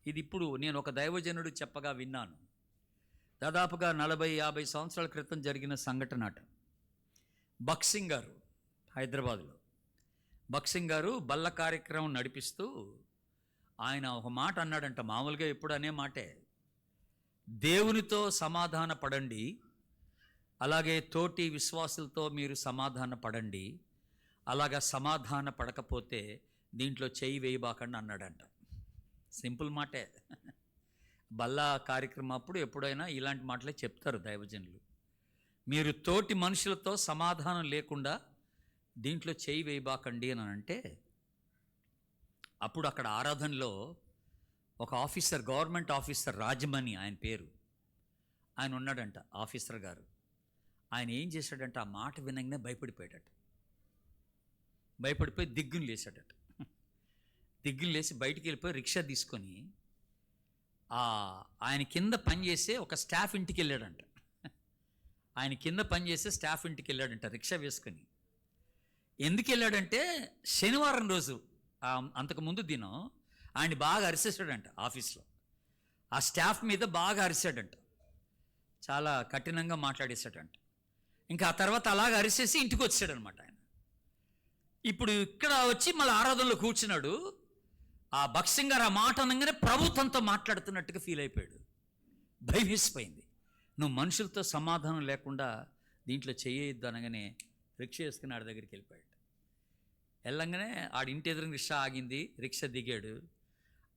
ఇది ఇప్పుడు నేను ఒక దైవజనుడు చెప్పగా విన్నాను. దాదాపుగా 40-50 సంవత్సరాల క్రితం జరిగిన సంఘటన అట. బక్సింగ్ గారు, హైదరాబాదులో బక్సింగ్ గారు బల్ల కార్యక్రమం నడిపిస్తూ ఆయన ఒక మాట అన్నాడంట. మామూలుగా ఎప్పుడు అనే మాటే, దేవునితో సమాధాన పడండి, అలాగే తోటి విశ్వాసులతో మీరు సమాధాన పడండి, అలాగా సమాధాన పడకపోతే దీంట్లో చేయి వేయబాకండి అన్నాడంట. సింపుల్ మాటే. బల్లా కార్యక్రమం అప్పుడు ఎప్పుడైనా ఇలాంటి మాటలే చెప్తారు దైవజనులు. మీరు తోటి మనుషులతో సమాధానం లేకుండా దీంట్లో చేయి వేయబాకండి అని అంటే, అప్పుడు అక్కడ ఆరాధనలో ఒక ఆఫీసర్, గవర్నమెంట్ ఆఫీసర్, రాజమణి ఆయన పేరు, ఆయన ఉన్నాడంట, ఆఫీసర్ గారు. ఆయన ఏం చేశాడంటే ఆ మాట వినగానే భయపడిపోయాడట. భయపడిపోయి దిగ్గును లేచాడట. దిగ్గును లేచి బయటికి వెళ్ళిపోయి రిక్షా తీసుకొని ఆయన కింద పనిచేసే ఒక స్టాఫ్ ఇంటికి వెళ్ళాడంట. ఆయన కింద పనిచేసే స్టాఫ్ ఇంటికి వెళ్ళాడంట రిక్షా వేసుకొని. ఎందుకు వెళ్ళాడంటే శనివారం రోజు అంతకుముందు దినం ఆయన బాగా అరిసేసాడంట ఆఫీస్లో. ఆ స్టాఫ్ మీద బాగా అరిసాడంట, చాలా కఠినంగా మాట్లాడేశాడంట. ఇంకా ఆ తర్వాత అలాగ అరిసేసి ఇంటికి వచ్చాడనమాట ఆయన. ఇప్పుడు ఇక్కడ వచ్చి మళ్ళీ ఆరాధనలో కూర్చున్నాడు. ఆ భక్సింగ్ గారు ఆ మాట అనగానే ప్రభుత్వంతో మాట్లాడుతున్నట్టుగా ఫీల్ అయిపోయాడు. భయం వేసిపోయింది. నువ్వు మనుషులతో సమాధానం లేకుండా దీంట్లో చేయొద్దు అనగానే రిక్షా వేసుకుని ఆడి దగ్గరికి వెళ్ళిపోయాడు. వెళ్ళంగానే ఆడి ఇంటి ఎదురు రిక్షా ఆగింది, రిక్షా దిగాడు.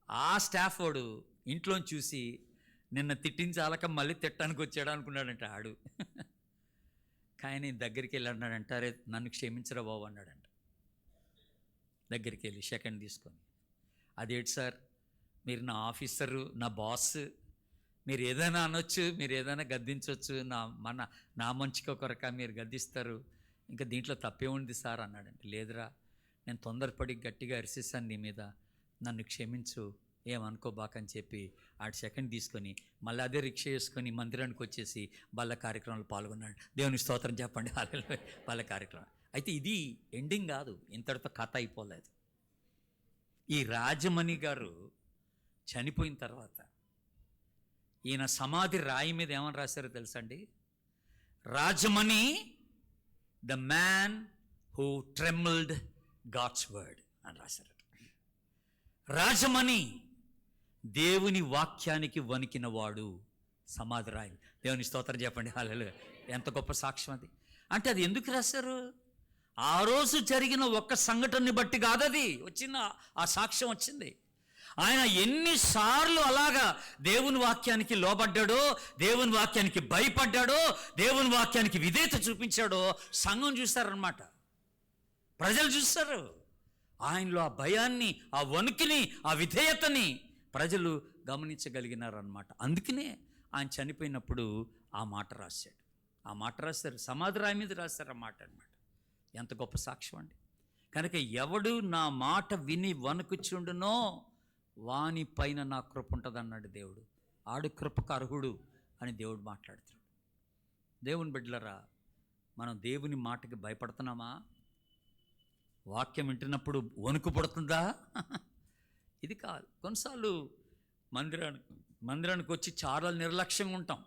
ఆ స్టాఫ్ వాడు ఇంట్లోని చూసి నిన్న తిట్టించాలక మళ్ళీ తిట్టడానికి వచ్చాడు అనుకున్నాడంట ఆడు. కానీ దగ్గరికి వెళ్ళి అన్నాడంట, అరే నన్ను క్షమించరా బాబు అన్నాడంట. దగ్గరికి వెళ్ళి సెకండ్ తీసుకొని, అదేంటి సార్ మీరు నా ఆఫీసరు, నా బాస్, మీరు ఏదైనా అనొచ్చు, మీరు ఏదైనా గద్దించవచ్చు, నా మంచికి కొరక మీరు గద్దిస్తారు, ఇంకా దీంట్లో తప్పే ఉంది సార్ అన్నాడంట. లేదురా, నేను తొందరపడి గట్టిగా అరిసేసాను నీ మీద, నన్ను క్షమించు, ఏమనుకోబాకని చెప్పి ఆడు సెకండ్ తీసుకొని మళ్ళీ అదే రిక్షా వేసుకొని మందిరానికి వచ్చేసి బల్ల కార్యక్రమంలో పాల్గొన్నాడు. దేవుని స్తోత్రం చెప్పండి. బల్ల కార్యక్రమం అయితే ఇది ఎండింగ్ కాదు, ఇంతటితో కథ అయిపోలేదు. ఈ రాజమణి గారు చనిపోయిన తర్వాత ఈయన సమాధి రాయి మీద ఏమని రాశారో తెలుసండి? Rajamani the man who trembled God's word అని రాశారట. రాజమణి దేవుని వాక్యానికి వణికిన వాడు సమాధి రాయి. దేవుని స్తోత్రం చెప్పండి. హల్లెలూయా. ఎంత గొప్ప సాక్ష్యం అది. అంటే అది ఎందుకు రాశారు? ఆ రోజు జరిగిన ఒక్క సంఘటనని బట్టి కాదు అది వచ్చిన ఆ సాక్ష్యం వచ్చింది. ఆయన ఎన్నిసార్లు అలాగా దేవుని వాక్యానికి లోబడ్డాడో, దేవుని వాక్యానికి భయపడ్డాడో, దేవుని వాక్యానికి విధేయత చూపించాడో సంఘం చూస్తారనమాట, ప్రజలు చూస్తారు. ఆయనలో ఆ భయాన్ని, ఆ వణుకిని, ఆ విధేయతని ప్రజలు గమనించగలిగినారనమాట. అందుకనే ఆయన చనిపోయినప్పుడు ఆ మాట రాశాడు. ఆ మాట రాశారు, సమాధి రాయి మీద రాశారు ఆ మాట అనమాట. ఎంత గొప్ప సాక్ష్యం అండి. కనుక ఎవడు నా మాట విని వణుకుచుండునో వాని పైన నా కృప ఉంటుంది అన్నాడు దేవుడు. ఆడు కృపకు అర్హుడు అని దేవుడు మాట్లాడుతున్నాడు. దేవుని బిడ్డలరా, మనం దేవుని మాటకి భయపడుతున్నామా? వాక్యం వింటున్నప్పుడు వణుకు పడుతుందా? ఇది కాదు. కొన్నిసార్లు మందిరానికి వచ్చి చాలా నిర్లక్ష్యంగా ఉంటాం.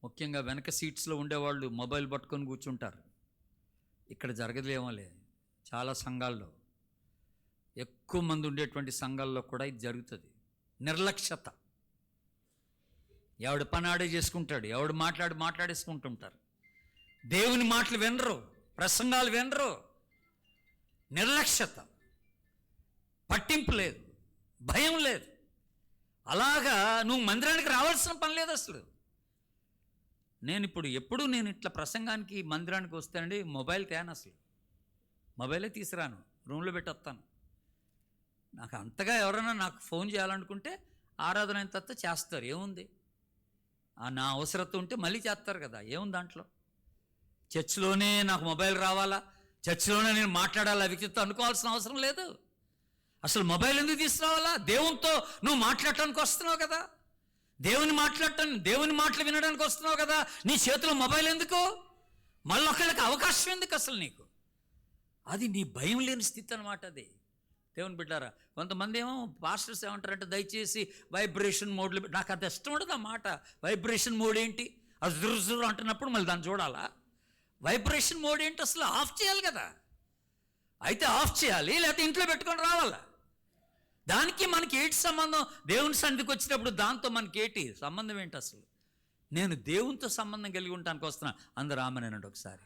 ముఖ్యంగా వెనక సీట్స్లో ఉండేవాళ్ళు మొబైల్ పట్టుకొని కూర్చుంటారు. ఇక్కడ జరగదులేమోలే, చాలా సంఘాల్లో, ఎక్కువ మంది ఉండేటువంటి సంఘాల్లో కూడా ఇది జరుగుతుంది. నిర్లక్ష్యత. ఎవడు పని ఆడే చేసుకుంటాడు, ఎవడు మాట్లాడేసుకుంటుంటారు. దేవుని మాటలు వినరు, ప్రసంగాలు వినరు. నిర్లక్ష్యత, పట్టింపు లేదు, భయం లేదు. అలాగా నువ్వు మందిరానికి రావాల్సిన పని లేదు అసలు. నేను ఇట్లా ప్రసంగానికి మందిరానికి వస్తానండి, మొబైల్ తేను, అసలు మొబైలే తీసుకురాను, రూమ్లో పెట్టి వస్తాను. నాకు అంతగా ఎవరైనా నాకు ఫోన్ చేయాలనుకుంటే ఆరాధన అయిన తర్వాత చేస్తారు, ఏముంది, నా అవసరత ఉంటే మళ్ళీ చేస్తారు కదా, ఏముంది దాంట్లో. చర్చిలోనే నాకు మొబైల్ రావాలా, చర్చిలోనే నేను మాట్లాడాలా వ్యక్తితో అనుకోవాల్సిన అవసరం లేదు. అసలు మొబైల్ ఎందుకు తీసుకురావాలా? దేవునితో నువ్వు మాట్లాడటానికి వస్తున్నావు కదా, దేవుని మాటలు వినడానికి వస్తున్నావు కదా, నీ చేతిలో మొబైల్ ఎందుకు? మళ్ళొక్కళ్ళకి అవకాశం ఎందుకు అసలు నీకు? అది నీ భయం లేని స్థితి అనమాట అది. దేవుని బిడ్డారా, కొంతమంది ఏమో పాస్టర్స్ ఏమంటారంటే దయచేసి వైబ్రేషన్ మోడ్లో, నాకు అది ఇష్టం ఉండదు ఆ మాట. వైబ్రేషన్ మోడ్ ఏంటి? అది జురు అంటున్నప్పుడు మళ్ళీ దాన్ని చూడాలా? వైబ్రేషన్ మోడ్ ఏంటి అసలు? ఆఫ్ చేయాలి కదా. అయితే ఆఫ్ చేయాలి, లేకపోతే ఇంట్లో పెట్టుకొని రావాలా. దానికి మనకి ఏంటి సంబంధం? దేవుని సన్నిధికి వచ్చినప్పుడు దాంతో మనకి ఏంటి సంబంధం ఏంటి అసలు? నేను దేవునితో సంబంధం కలిగి ఉండటానికి వస్తున్నా. అందరూ ఆమెనండి ఒకసారి.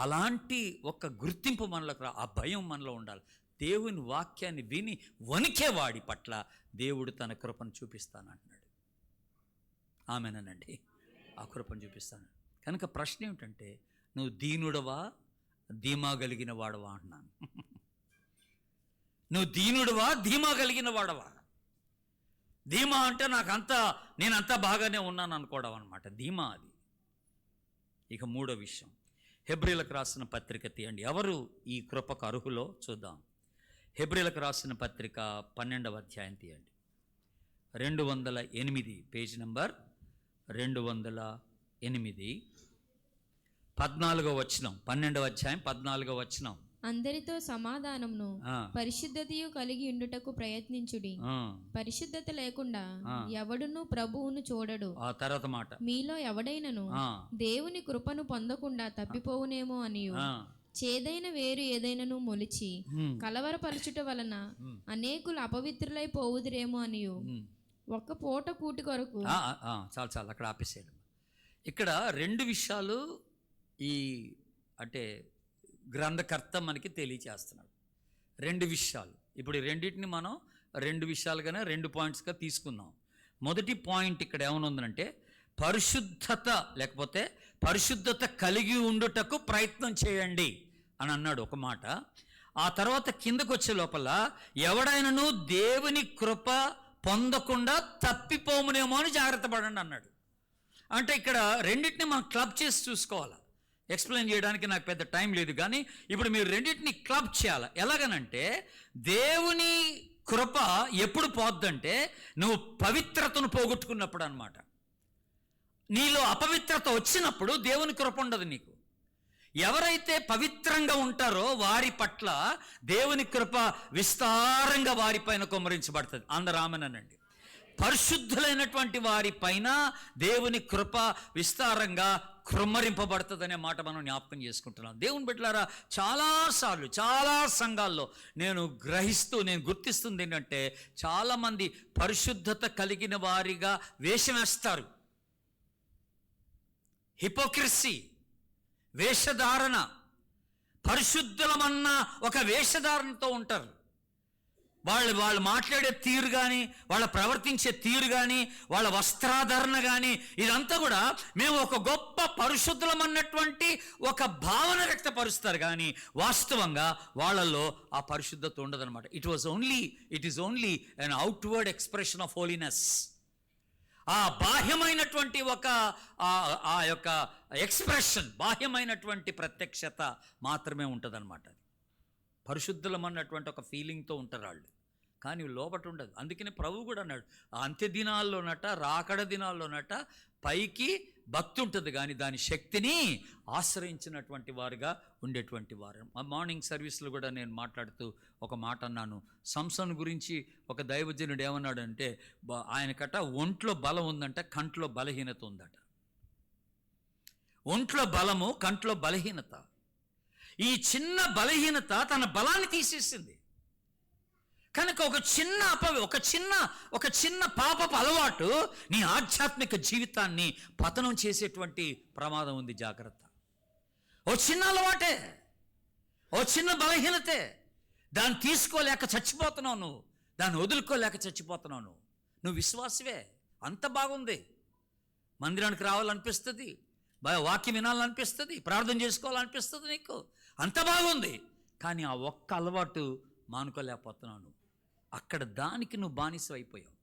అలాంటి ఒక గుర్తింపు మనలోకి ఆ భయం మనలో ఉండాలి. దేవుని వాక్యాన్ని విని వణికేవాడి పట్ల దేవుడు తన కృపను చూపిస్తానంటున్నాడు. ఆమెనండి, ఆ కృపను చూపిస్తాను. కనుక ప్రశ్న ఏమిటంటే, నువ్వు దీనుడవా, ధీమా కలిగిన వాడవా అంటున్నాను. నువ్వు దీనుడువా, ధీమా కలిగిన వాడవా? ధీమా అంటే నేనంతా బాగానే ఉన్నాను అనుకోవడం అనమాట. ధీమా అది. ఇక మూడో విషయం, హెబ్రీలకు రాసిన పత్రిక తీయండి. ఎవరు ఈ కృపకు అర్హులో చూద్దాం. హెబ్రీలకు రాసిన పత్రిక 12వ అధ్యాయం తీయండి. 208, పేజ్ నెంబర్ 208, 14వ వచనం. 12వ అధ్యాయం 14వ వచనం. అందరితో సమాధానమును పరిశుద్ధతయు కలిగి ఉండుటకు ప్రయత్నించుడి. పరిశుద్ధత లేకుండా ఎవడును ప్రభువును చూడడు. ఆ తర్వాత మాట, మీలో ఎవడైనను దేవుని కృపను పొందకుండా తప్పిపోవునేమో అనియు చేదైన వేరు ఏదైనను మొలిచి కలవరపరచుట వలన అనేకులు అపవిత్రులై పోవుదురేమో అనియు ఒక్క పూట కూటి కొరకు. చాలు అక్కడ ఆపేసాడు. ఇక్కడ రెండు విషయాలు ఈ అంటే గ్రంథకర్త మనకి తెలియచేస్తున్నాడు. రెండు విషయాలు. ఇప్పుడు రెండింటిని మనం రెండు విషయాలుగానే 2 పాయింట్స్గా తీసుకుందాం. మొదటి పాయింట్ ఇక్కడ ఏమనుందంటే పరిశుద్ధత, లేకపోతే పరిశుద్ధత కలిగి ఉండుటకు ప్రయత్నం చేయండి అని అన్నాడు ఒక మాట. ఆ తర్వాత కిందకు వచ్చే లోపల ఎవడైనాను దేవుని కృప పొందకుండా తప్పిపోమునేమో అని జాగ్రత్త పడండి అన్నాడు. అంటే ఇక్కడ రెండింటిని మనం క్లబ్ చేసి చూసుకోవాలి. ఎక్స్ప్లెయిన్ చేయడానికి నాకు పెద్ద టైం లేదు, కానీ ఇప్పుడు మీరు రెండింటిని క్లబ్ చేయాలి. ఎలాగనంటే దేవుని కృప ఎప్పుడు పోద్దంటే నువ్వు పవిత్రతను పోగొట్టుకున్నప్పుడు అన్నమాట. నీలో అపవిత్రత వచ్చినప్పుడు దేవుని కృప ఉండదు నీకు. ఎవరైతే పవిత్రంగా ఉంటారో వారి పట్ల దేవుని కృప విస్తారంగా వారిపైన కుమ్మరించబడుతుంది. అందరూ ఆమేనండి. పరిశుద్ధులైనటువంటి వారి పైన దేవుని కృప విస్తారంగా కృమ్మరింపబడుతుందనే మాట మనం జ్ఞాపకం చేసుకుంటున్నాం. దేవుని బిడ్డలారా, చాలాసార్లు చాలా సంఘాల్లో నేను గుర్తిస్తుంది ఏంటంటే చాలామంది పరిశుద్ధత కలిగిన వారిగా వేషం వేస్తారు. హిపోక్రసీ, వేషధారణ, పరిశుద్ధులమన్న ఒక వేషధారణతో ఉంటారు. వాళ్ళు మాట్లాడే తీరు కానీ, వాళ్ళ ప్రవర్తించే తీరు కానీ, వాళ్ళ వస్త్రాధరణ కానీ, ఇదంతా కూడా మేము ఒక గొప్ప పరిశుద్ధులమన్నటువంటి ఒక భావన వ్యక్తపరుస్తారు. కానీ వాస్తవంగా వాళ్ళల్లో ఆ పరిశుద్ధత ఉండదన్నమాట. It is only an outward expression of holiness. ఆ బాహ్యమైనటువంటి ఆ యొక్క ఎక్స్ప్రెషన్, బాహ్యమైనటువంటి ప్రత్యక్షత మాత్రమే ఉంటుందన్నమాట. పరిశుద్ధులమన్నటువంటి ఒక ఫీలింగ్తో ఉంటారు వాళ్ళు, కానీ లోపట ఉండదు. అందుకని ప్రభు కూడా అన్నాడు, అంత్య దినాల్లోనట, రాకడ దినాల్లోనట పైకి భక్తి ఉంటుంది, కానీ దాని శక్తిని ఆశ్రయించినటువంటి వారుగా ఉండేటువంటి వారు. మార్నింగ్ సర్వీస్లో కూడా నేను మాట్లాడుతూ ఒక మాట అన్నాను. సంసోను గురించి ఒక దైవజనుడు ఏమన్నాడు అంటే, ఆయనకట ఒంట్లో బలం ఉందంట, కంట్లో బలహీనత ఉందట. ఒంట్లో బలము, కంట్లో బలహీనత. ఈ చిన్న బలహీనత తన బలాన్ని తీసేసింది. కనుక ఒక చిన్న పాపపు అలవాటు నీ ఆధ్యాత్మిక జీవితాన్ని పతనం చేసేటువంటి ప్రమాదం ఉంది. జాగ్రత్త. ఓ చిన్న అలవాటే, ఓ చిన్న బలహీనతే, దాన్ని తీసుకోలేక చచ్చిపోతున్నావు నువ్వు, దాన్ని వదులుకోలేక చచ్చిపోతున్నావు నువ్వు విశ్వాసవే, అంత బాగుంది, మందిరానికి రావాలనిపిస్తుంది, వాక్యం వినాలనిపిస్తుంది, ప్రార్థన చేసుకోవాలనిపిస్తుంది, నీకు అంత బాగుంది, కానీ ఆ ఒక్క అలవాటు మానుకోలేకపోతున్నాను. అక్కడ దానికి నువ్వు బానిస అయిపోయావు.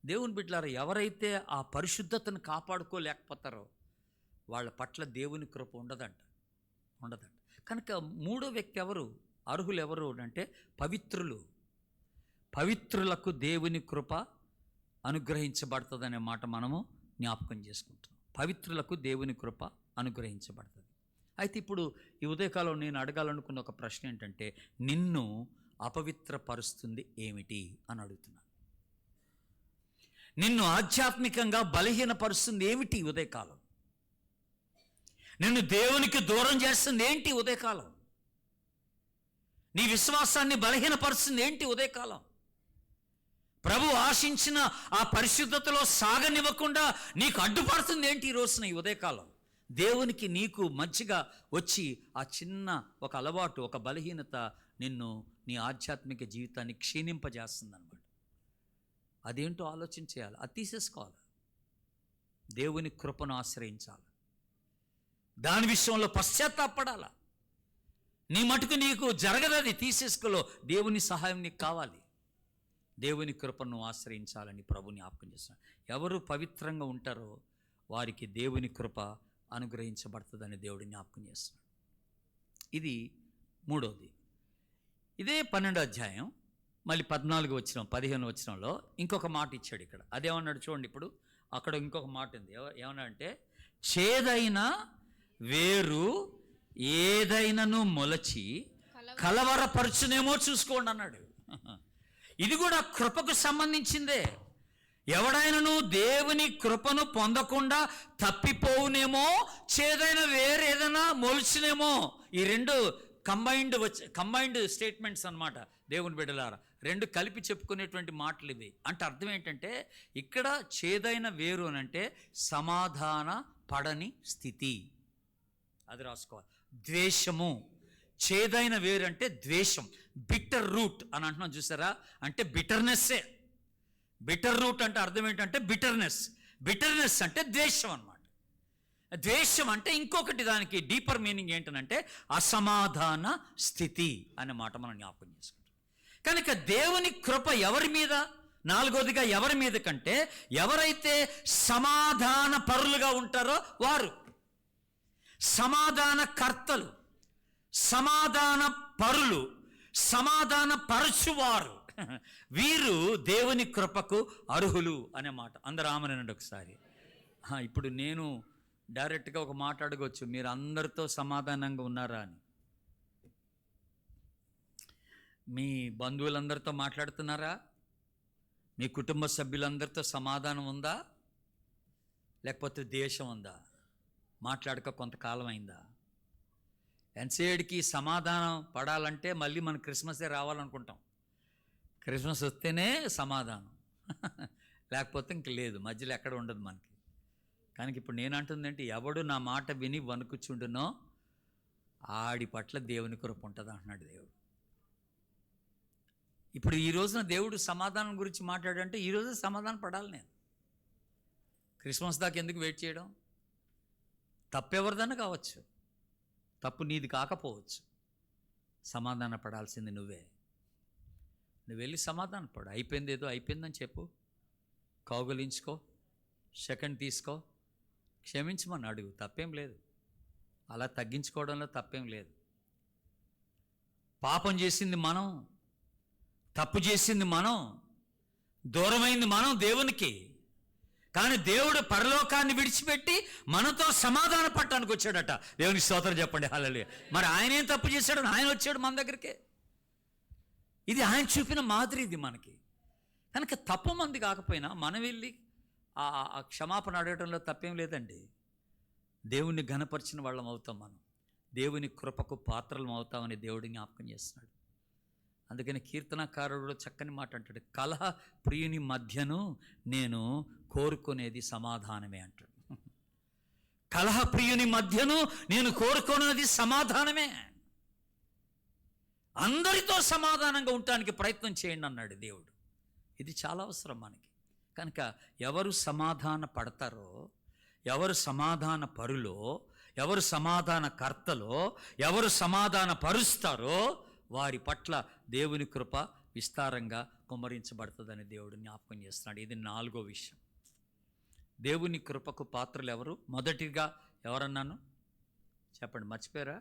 దేవుని బిడ్డలారా, ఎవరైతే ఆ పరిశుద్ధతను కాపాడుకోలేకపోతారో వాళ్ళ పట్ల దేవుని కృప ఉండదంట. కనుక మూడో వ్యక్తి ఎవరు, అర్హులు ఎవరు అంటే పవిత్రులకు దేవుని కృప అనుగ్రహించబడుతుందనే మాట మనము జ్ఞాపకం చేసుకుంటాం. పవిత్రులకు దేవుని కృప అనుగ్రహించబడుతుంది. అయితే ఇప్పుడు ఈ ఉదయకాలం నేను అడగాలనుకున్న ఒక ప్రశ్న ఏంటంటే, నిన్ను అపవిత్రపరుస్తుంది ఏమిటి అని అడుగుతున్నాను. నిన్ను ఆధ్యాత్మికంగా బలహీనపరుస్తుంది ఏమిటి ఉదయకాలం? నిన్ను దేవునికి దూరం చేస్తుంది ఏంటి ఉదయకాలం? నీ విశ్వాసాన్ని బలహీనపరుస్తుంది ఏంటి ఉదయకాలం? ప్రభు ఆశించిన ఆ పరిశుద్ధతలో సాగనివ్వకుండా నీకు అడ్డుపడుతుంది ఏంటి ఈ రోజున, ఈ ఉదయకాలం? దేవునికి నీకు మధ్యగా వచ్చి ఆ చిన్న ఒక అలవాటు, ఒక బలహీనత నిన్ను, నీ ఆధ్యాత్మిక జీవితాన్ని క్షీణింపజేస్తుంది అన్నమాట. అదేంటో ఆలోచన చేయాలి, అది తీసేసుకోవాలి. దేవుని కృపను ఆశ్రయించాలి, దాని విషయంలో పశ్చాత్తాపడాలి. నీ మటుకు నీకు జరగదది తీసేసుకోలో, దేవుని సహాయం నీకు కావాలి. దేవుని కృపను ఆశ్రయించాలని ప్రభుని జ్ఞాపకం చేస్తున్నాను. ఎవరు పవిత్రంగా ఉంటారో వారికి దేవుని కృప అనుగ్రహించబడుతుందని దేవుడిని జ్ఞాపకం చేస్తున్నాడు. ఇది మూడవది. ఇదే 12వ అధ్యాయం మళ్ళీ 14 వచనం 15 వచనంలో ఇంకొక మాట ఇచ్చాడు. ఇక్కడ అదేమన్నాడు చూడండి. ఇప్పుడు అక్కడ ఇంకొక మాట ఉంది. ఏమన్నా అంటే, చేదైన వేరు ఏదైనాను మొలచి కలవరపరచునేమో చూసుకోండి అన్నాడు. ఇది కూడా కృపకు సంబంధించిందే. ఎవడైనాను దేవుని కృపను పొందకుండా తప్పిపోవునేమో, చేదైన వేరేదైనా మొలుచునేమో. ఈ రెండు కంబైన్డ్ స్టేట్మెంట్స్ అన్నమాట. దేవుని బిడ్డలారా, రెండు కలిపి చెప్పుకునేటువంటి మాటలు ఇవి. అంటే అర్థం ఏంటంటే, ఇక్కడ చేదైన వేరు అని అంటే సమాధాన పడని స్థితి, అది రాసుకోవాలి. ద్వేషము, చేదైన వేరు అంటే ద్వేషం, బిటర్ రూట్ అని అంటున్నాం చూసారా, అంటే బిటర్నెస్సే. బిటర్ రూట్ అంటే అర్థం ఏంటంటే బిటర్నెస్ అంటే ద్వేషం అన్నమాట. ద్వేషం అంటే ఇంకొకటి, దానికి డీపర్ మీనింగ్ ఏంటనంటే అసమాధాన స్థితి అనే మాట మనం జ్ఞాపకం చేసుకుంటాం. కనుక దేవుని కృప ఎవరి మీద, నాలుగోదిగా ఎవరి మీద కంటే, ఎవరైతే సమాధాన పరులుగా ఉంటారో వారు, సమాధాన కర్తలు, సమాధాన పరులు, సమాధాన పరచువారు, వీరు దేవుని కృపకు అర్హులు అనే మాట. అందరూ ఆమేనండి ఒకసారి. ఇప్పుడు నేను డైరెక్ట్గా ఒక మాట అడగవచ్చు, మీరు అందరితో సమాధానంగా ఉన్నారా అని. మీ బంధువులందరితో మాట్లాడుతున్నారా? మీ కుటుంబ సభ్యులందరితో సమాధానం ఉందా? లేకపోతే ద్వేషం ఉందా? మాట్లాడక కొంతకాలం అయిందా? ఎంతసేడికి సమాధానం పడాలంటే మళ్ళీ మన క్రిస్మసే రావాలనుకుంటాం. క్రిస్మస్ వస్తేనే సమాధానం, లేకపోతే ఇంక లేదు, మధ్యలో ఎక్కడ ఉండదు మనకి. కానీ ఇప్పుడు నేను అంటుందంటే, ఎవడు నా మాట విని వణుకుచుండునో ఆడి పట్ల దేవుని కృప ఉంటుంది అంటున్నాడు దేవుడు. ఇప్పుడు ఈ రోజున దేవుడు సమాధానం గురించి మాట్లాడంటే ఈరోజే సమాధానం పడాలి నేను. క్రిస్మస్ దాకా ఎందుకు వెయిట్ చేయడం? తప్పెవరిదన్నా కావచ్చు, తప్పు నీది కాకపోవచ్చు, సమాధాన పడాల్సింది నువ్వు వెళ్ళి సమాధాన పడు. అయిపోయింది, ఏదో అయిపోయిందని చెప్పు, కౌగలించుకో, సెకండ్ తీసుకో, క్షమించమని అడుగు, తప్పేం లేదు. అలా తగ్గించుకోవడంలో తప్పేం లేదు. పాపం చేసింది మనం, తప్పు చేసింది మనం, దూరమైంది మనం దేవునికి. కానీ దేవుడు పరలోకాన్ని విడిచిపెట్టి మనతో సమాధాన పడటానికి వచ్చాడట. దేవునికి స్తోత్రం చెప్పండి, హల్లెలూయా. మరి ఆయన ఏం తప్పు చేశాడు? ఆయన వచ్చాడు మన దగ్గరికి. ఇది ఆయన చూపిన మాదిరి ఇది మనకి. కనుక తప్పు మంది కాకపోయినా మనం వెళ్ళి ఆ క్షమాపణ అడగడంలో తప్పేం లేదండి. దేవుణ్ణి ఘనపరిచిన వాళ్ళం అవుతాం, మనం దేవుని కృపకు పాత్రలం అవుతామని దేవుడిని జ్ఞాపకం చేస్తున్నాడు. అందుకని కీర్తనకారుడు చక్కని మాట అంటాడు, కలహ ప్రియుని మధ్యను నేను కోరుకునేది సమాధానమే అంటాడు. కలహ ప్రియుని మధ్యను నేను కోరుకునేది సమాధానమే. అందరితో సమాధానంగా ఉండటానికి ప్రయత్నం చేయండి అన్నాడు దేవుడు. ఇది చాలా అవసరం మనకి. కనుక ఎవరు సమాధాన పడతారో, ఎవరు సమాధాన పరులో, ఎవరు సమాధాన కర్తలో, ఎవరు సమాధాన పరుస్తారో వారి పట్ల దేవుని కృప విస్తారంగా కుమ్మరించబడుతుందని దేవుడు జ్ఞాపకం చేస్తున్నాడు. ఇది 4వ విషయం. దేవుని కృపకు పాత్రలు ఎవరు? మొదటిగా ఎవరన్నాను చెప్పండి, మర్చిపోయారా?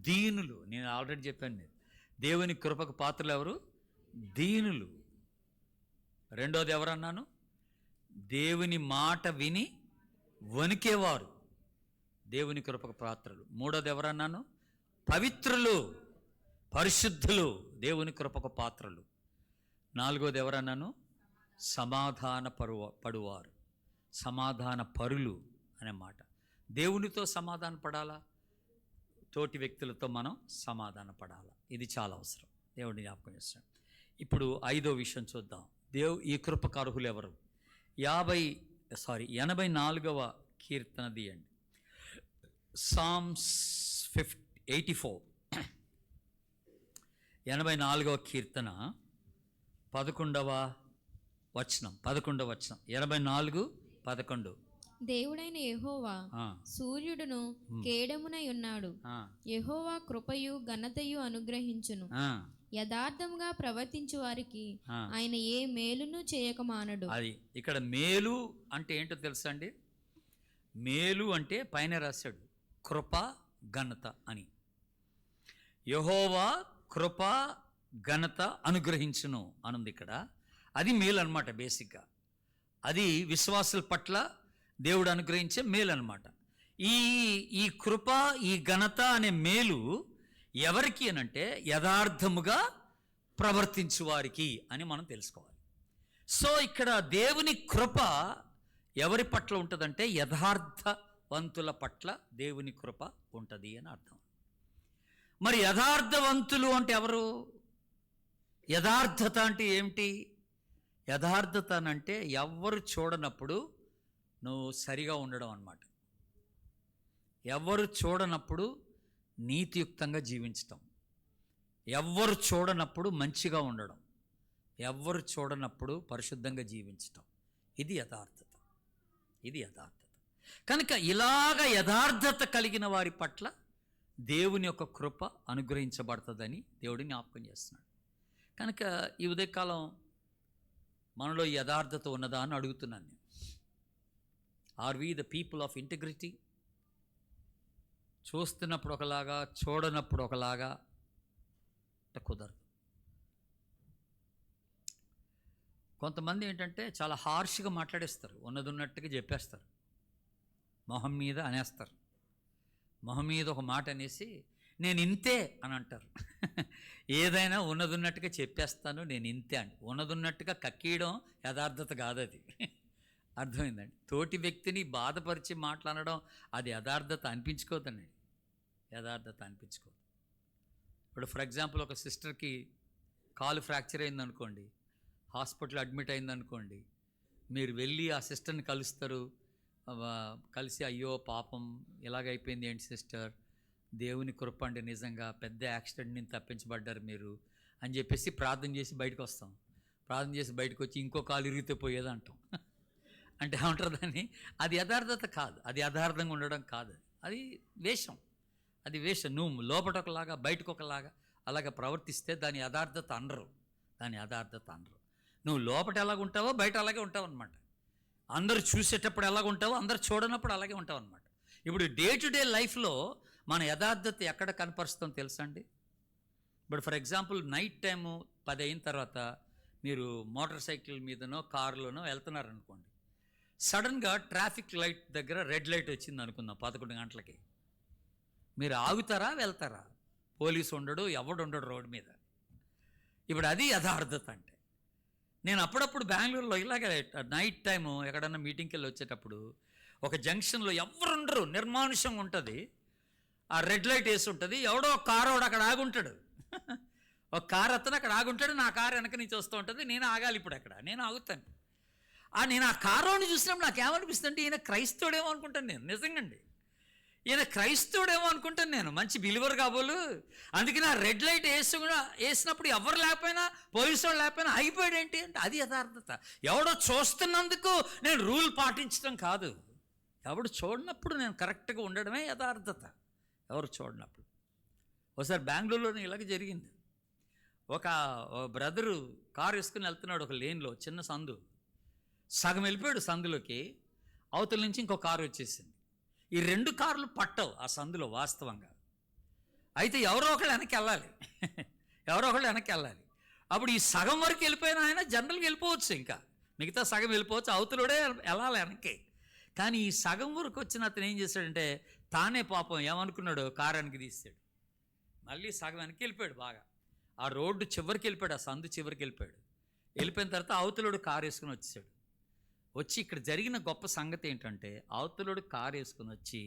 దీనులు. నేను ఆల్రెడీ చెప్పాను, దేవుని కృపకు పాత్రలు ఎవరు? దీనులు. రెండోది ఎవరన్నాను? దేవుని మాట విని వణికేవారు, దేవుని కృపకు పాత్రలు. మూడోది ఎవరన్నాను? పవిత్రులు, పరిశుద్ధులు, దేవుని కృపకు పాత్రలు. నాలుగోది ఎవరన్నాను? సమాధాన పడువారు, సమాధాన పరులు అనే మాట. దేవునితో సమాధాన పడాలా, తోటి వ్యక్తులతో మనం సమాధాన పడాలా. ఇది చాలా అవసరం. దేవుడిని జ్ఞాపకం చేస్తాం. ఇప్పుడు 5వ విషయం చూద్దాం. ఈ కృపకు అర్హులు ఎవరు? 84వ కీర్తన తీయండి. సామ్స్ 84, 84వ కీర్తన 11వ వచనం. 84:11. దేవుడైన యెహోవా సూర్యుడును కేడమునై ఉన్నాడు. యెహోవా కృపయు ఘనతయు అనుగ్రహించును. యథార్థంగా ప్రవర్తించు వారికి ఆయన ఏ మేలును చేయక మానడు. అది ఇక్కడ మేలు అంటే ఏంటో తెలుసా అండి? మేలు అంటే పైన రాశాడు కృప ఘనత అని. యెహోవా కృప ఘనత అనుగ్రహించును అనుంది ఇక్కడ. అది మేలు అనమాట. బేసిక్గా అది విశ్వాసుల పట్ల దేవుడు అనుగ్రహించే మేలు అనమాట. ఈ కృప ఈ ఘనత అనే మేలు ఎవరికి అనంటే యథార్థముగా ప్రవర్తించు వారికి అని మనం తెలుసుకోవాలి. సో ఇక్కడ దేవుని కృప ఎవరి పట్ల ఉంటుందంటే యథార్థవంతుల పట్ల దేవుని కృప ఉంటుంది అని అర్థం. మరి యథార్థవంతులు అంటే ఎవరు? యథార్థత అంటే ఏమిటి? యథార్థత అంటే ఎవ్వరు చూడనప్పుడు నువ్వు సరిగా ఉండడం అన్నమాట. ఎవ్వరు చూడనప్పుడు నీతియుక్తంగా జీవించటం, ఎవ్వరు చూడనప్పుడు మంచిగా ఉండడం, ఎవ్వరు చూడనప్పుడు పరిశుద్ధంగా జీవించటం, ఇది యథార్థత. ఇది యథార్థత. కనుక ఇలాగ యథార్థత కలిగిన వారి పట్ల దేవుని యొక్క కృప అనుగ్రహించబడుతుందని దేవుడిని జ్ఞాపకం చేస్తున్నాడు. కనుక ఈ ఉదయకాలం మనలో యథార్థత ఉన్నదా అని అడుగుతున్నాను నేను. Are we the people of integrity? చూస్తున్నప్పుడు ఒకలాగా, చూడనప్పుడు ఒకలాగా కుదరదు. కొంతమంది ఏంటంటే చాలా హార్ష్గా మాట్లాడేస్తారు, ఉన్నది ఉన్నట్టుగా చెప్పేస్తారు, మొహం మీద అనేస్తారు. మొహం మీద ఒక మాట అనేసి నేను ఇంతే అని అంటారు. ఏదైనా ఉన్నది ఉన్నట్టుగా చెప్పేస్తాను, నేను ఇంతే అని. ఉన్నది ఉన్నట్టుగా కక్కీయడం యథార్థత కాదు. అది అర్థమైందండి. తోటి వ్యక్తిని బాధపరిచి మాట్లాడడం అది యథార్థత అనిపించుకోదండి. యథార్థత అనిపించుకోదు. ఇప్పుడు ఫర్ ఎగ్జాంపుల్ ఒక సిస్టర్కి కాలు ఫ్రాక్చర్ అయిందనుకోండి, హాస్పిటల్ అడ్మిట్ అయిందనుకోండి, మీరు వెళ్ళి ఆ సిస్టర్ని కలుస్తారు. కలిసి అయ్యో పాపం ఇలాగైపోయింది ఏంటి సిస్టర్, దేవుని కృప అండి, నిజంగా పెద్ద యాక్సిడెంట్ నుంచి తప్పించబడ్డారు మీరు అని చెప్పేసి ప్రార్థన చేసి బయటకు వస్తాం. ప్రార్థన చేసి బయటకు వచ్చి ఇంకో కాలు ఇరిగితే పోయేది అంటాం. అంటే ఏమంటారు దాన్ని? అది యథార్థత కాదు, అది యథార్థంగా ఉండడం కాదు, అది వేషం. అది వేషం. నువ్వు లోపట ఒకలాగా బయటకు ఒకలాగా అలాగ ప్రవర్తిస్తే దాని యథార్థత అనరు. దాని యథార్థత అనరు. నువ్వు లోపట ఎలాగ ఉంటావో బయట అలాగే ఉంటావు అనమాట. అందరూ చూసేటప్పుడు ఎలాగ ఉంటావో అందరు చూడనప్పుడు అలాగే ఉంటావు అనమాట. ఇప్పుడు డే టు డే లైఫ్లో మన యథార్థత ఎక్కడ కనపరుస్తాం తెలుసా అండి? ఇప్పుడు ఫర్ ఎగ్జాంపుల్ నైట్ టైము 10 అయిన తర్వాత మీరు మోటార్ సైకిల్ మీదనో కారులోనో వెళ్తున్నారనుకోండి, సడన్గా ట్రాఫిక్ లైట్ దగ్గర రెడ్ లైట్ వచ్చింది అనుకుందాం 11 గంటలకి. మీరు ఆగుతారా వెళ్తారా? పోలీసు ఉండడు, ఎవడు ఉండడు రోడ్డు మీద. ఇప్పుడు అది యథార్థత అంటే. నేను అప్పుడప్పుడు బెంగళూరులో ఇలాగే నైట్ టైము ఎక్కడన్నా మీటింగ్కి వెళ్ళి వచ్చేటప్పుడు ఒక జంక్షన్లో ఎవరు ఉండరు, నిర్మానుష్యంగా ఉంటుంది. ఆ రెడ్ లైట్ వేసి ఉంటుంది, ఎవడో కారు వాడు అక్కడ ఆగుంటాడు. ఒక కారు అతను అక్కడ ఆగుంటాడు, నా కారు వెనక నుంచి వస్తూ ఉంటుంది, నేను ఆగాలి. ఇప్పుడు అక్కడ నేను ఆగుతాను. నేను ఆ కారుని చూసినప్పుడు నాకు ఏమనిపిస్తుంది అంటే ఈయన క్రైస్తవుడేమో అనుకుంటాను నేను. నిజంగా అండి, ఈయన క్రైస్తవుడేమో అనుకుంటాను నేను, మంచి బిలీవర్ కాబోలు. అందుకే నా రెడ్ లైట్ వేసినప్పుడు ఎవరు లేకపోయినా, పోలీసు వాళ్ళు లేకపోయినా ఆగిపోయాడు ఏంటి అంటే అది యథార్థత. ఎవడో చూస్తున్నందుకు నేను రూల్ పాటించడం కాదు, ఎవడు చూడనప్పుడు నేను కరెక్ట్గా ఉండడమే యథార్థత. ఎవరు చూడనప్పుడు. ఒకసారి బెంగళూరులో ఇలాగ జరిగింది. ఒక బ్రదరు కారు వేసుకుని వెళ్తున్నాడు ఒక లేన్లో, చిన్న సందు. సగం వెళ్ళిపోయాడు సందులోకి, అవతల నుంచి ఇంకో కారు వచ్చేసింది. ఈ 2 కార్లు పట్టవు ఆ సందులో వాస్తవంగా. అయితే ఎవరో ఒకళ్ళు వెనక్కి వెళ్ళాలి, ఎవరో ఒకళ్ళు వెనక్కి వెళ్ళాలి. అప్పుడు ఈ సగం వరకు వెళ్ళిపోయిన ఆయన జనరల్గా వెళ్ళిపోవచ్చు, ఇంకా మిగతా సగం వెళ్ళిపోవచ్చు, అవతలుడే వెళ్ళాలి వెనక్కి. కానీ ఈ సగం వరకు వచ్చిన అతను ఏం చేశాడంటే తానే పాపం ఏమనుకున్నాడు, కారు వెనక్కి తీసాడు. మళ్ళీ సగం వెనక్కి వెళ్ళిపోయాడు. బాగా ఆ రోడ్డు చివరికి వెళ్ళిపోయాడు, ఆ సందు చివరికి వెళ్ళిపోయాడు. వెళ్ళిపోయిన తర్వాత అవతలుడు కారు వేసుకుని వచ్చాడు. వచ్చి ఇక్కడ జరిగిన గొప్ప సంగతి ఏంటంటే అవతలుడు కారు వేసుకుని వచ్చి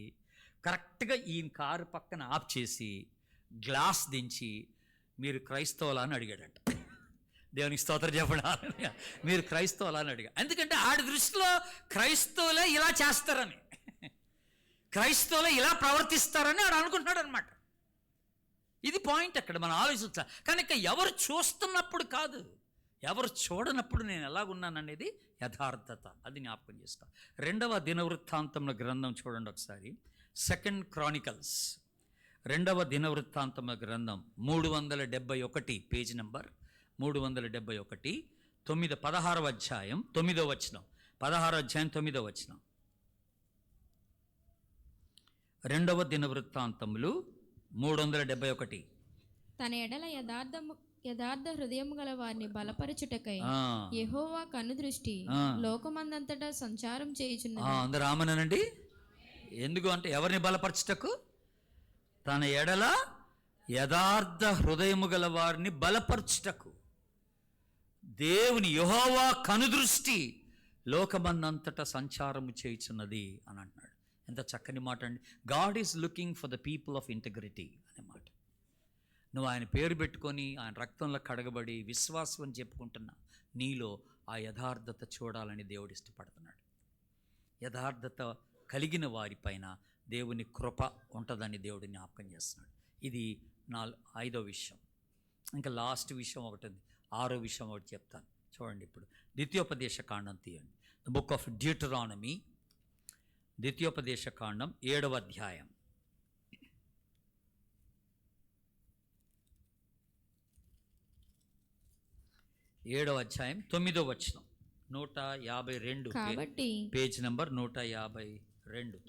కరెక్ట్గా ఈయన కారు పక్కన ఆఫ్ చేసి గ్లాస్ దించి మీరు క్రైస్తవులా అని అడిగాడంట. దేవునికి స్తోత్రం చెప్పండి. మీరు క్రైస్తవులా అని అడిగా. ఎందుకంటే ఆడి దృష్టిలో క్రైస్తవులే ఇలా చేస్తారని, క్రైస్తవులే ఇలా ప్రవర్తిస్తారని ఆడు అనుకుంటున్నాడు అనమాట. ఇది పాయింట్ అక్కడ మనం ఆలోచించాలి. కనుక ఎవరు చూస్తున్నప్పుడు కాదు, ఎవరు చూడనప్పుడు నేను ఎలాగున్నాననేది యథార్థత. అది జ్ఞాపకం చేసుకో. 2వ దినవృత్తాంతంలో గ్రంథం చూడండి ఒకసారి. 2 Chronicles రెండవ దినవృత్తాంతముల గ్రంథం 371, పేజీ నంబర్ 371, 16వ అధ్యాయం 9వ వచనం. 16వ అధ్యాయం 9వ వచనం. రెండవ దినవృత్తాంతములు 371. తన ఎడల యథార్థ హృదయం గల వారిని బలపరచుటకై యెహోవా కనుదృష్టి లోకమందంతటా సంచారం చేయుచున్నది. అందరూ ఆమేనండి. ఎందుకు అంటే ఎవరిని బలపరచుటకు? తన ఎడల యథార్థ హృదయము గల వారిని బలపరచుటకు. దేవుని యెహోవా కనుదృష్టి లోకమందంతటా సంచారము చేయుచున్నది అని అంటున్నాడు. ఎంత చక్కని మాట అండి. God is looking for the people of integrity అనే మాట. నువ్వు ఆయన పేరు పెట్టుకొని ఆయన రక్తంలో కడగబడి విశ్వాసం అని చెప్పుకుంటున్నా నీలో ఆ యథార్థత చూడాలని దేవుడు ఇష్టపడుతున్నాడు. యథార్థత కలిగిన వారిపైన దేవుని కృప ఉంటుందని దేవుడిని జ్ఞాపకం చేస్తున్నాడు. ఇది 5వ విషయం. ఇంకా లాస్ట్ విషయం ఒకటి ఉంది, 6వ విషయం ఒకటి చెప్తాను. చూడండి, ఇప్పుడు ద్వితీయోపదేశ కాండం తీయండి. ద బుక్ ఆఫ్ డ్యూటరానమీ, ద్వితీయోపదేశ కాండం 7వ అధ్యాయం. 7వ అధ్యాయం 9వ వచనం. 152, కాబట్టి పేజ్ నంబర్ 152,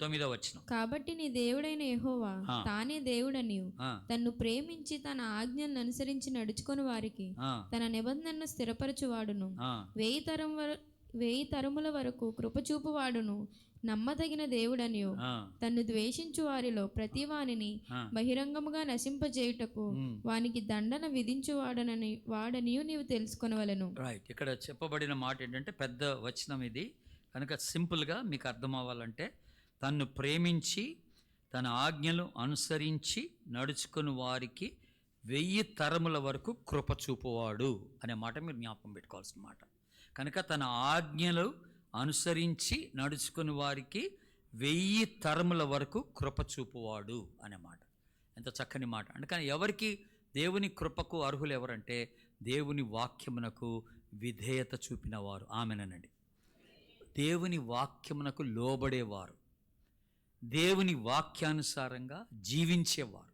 9వ వచనం. కాబట్టి నీ దేవుడైన యెహోవా తానే దేవుడనియు తన్ను ప్రేమించి తన ఆజ్ఞలను అనుసరించి నడుచుకొని వారికి తన నిబంధనను స్థిరపరచువాడును, 1000 తరముల వరకు కృపచూపువాడును, నమ్మదగిన దేవుడనియు తన్ను ద్వేషించు వారిలో ప్రతి వానిని బహిరంగముగా నశింపజేయుటకు వానికి దండన వాడనియు నీవు తెలుసుకొనవలెను. రైట్. ఇక్కడ చెప్పబడిన మాట ఏంటంటే పెద్ద వచనం ఇది కనుక సింపుల్గా మీకు అర్థం అవ్వాలంటే, తన్ను ప్రేమించి తన ఆజ్ఞలు అనుసరించి నడుచుకుని వారికి 1000 తరముల వరకు కృప చూపువాడు అనే మాట మీరు జ్ఞాపకం పెట్టుకోవాల్సిన మాట. కనుక తన ఆజ్ఞలు అనుసరించి నడుచుకుని వారికి 1000 తరముల వరకు కృప చూపువాడు అనే మాట. ఎంత చక్కని మాట. అందుకని ఎవరికి దేవుని కృపకు అర్హులు ఎవరంటే దేవుని వాక్యమునకు విధేయత చూపిన వారు. ఆమెనండి. దేవుని వాక్యమునకు లోబడేవారు, దేవుని వాక్యానుసారంగా జీవించేవారు.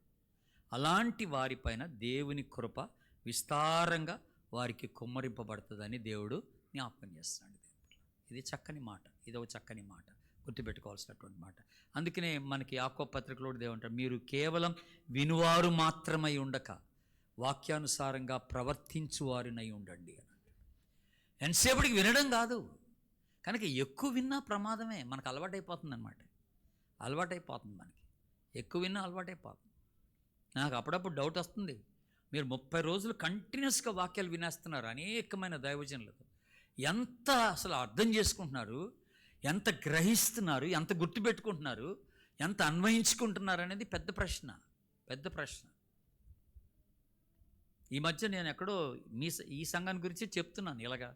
అలాంటి వారిపైన దేవుని కృప విస్తారంగా వారికి కుమ్మరింపబడుతుందని దేవుడు జ్ఞాపకం చేస్తున్నాడు. ఇది చక్కని మాట, ఇది ఒక చక్కని మాట, గుర్తుపెట్టుకోవాల్సినటువంటి మాట. అందుకనే మనకి యాకోబు పత్రికలో దేవుంటారు, మీరు కేవలం వినువారు మాత్రమై ఉండక వాక్యానుసారంగా ప్రవర్తించువారినై ఉండండి అని. ఎంతసేపటికి వినడం కాదు, కనుక ఎక్కువ విన్నా ప్రమాదమే. మనకు అలవాటైపోతుంది అనమాట. అలవాటైపోతుంది మనకి, ఎక్కువ విన్నా అలవాటైపోతుంది. నాకు అప్పుడప్పుడు డౌట్ వస్తుంది, మీరు 30 రోజులు కంటిన్యూస్గా వాక్యాలు వినేస్తున్నారు అనేకమైన దైవజనులకు. ఎంత అసలు అర్థం చేసుకుంటున్నారు, ఎంత గ్రహిస్తున్నారు, ఎంత గుర్తుపెట్టుకుంటున్నారు, ఎంత అన్వయించుకుంటున్నారు అనేది పెద్ద ప్రశ్న, పెద్ద ప్రశ్న. ఈ మధ్య నేను ఎక్కడో ఈ సంఘాన్ని గురించి చెప్తున్నాను. ఇలాగా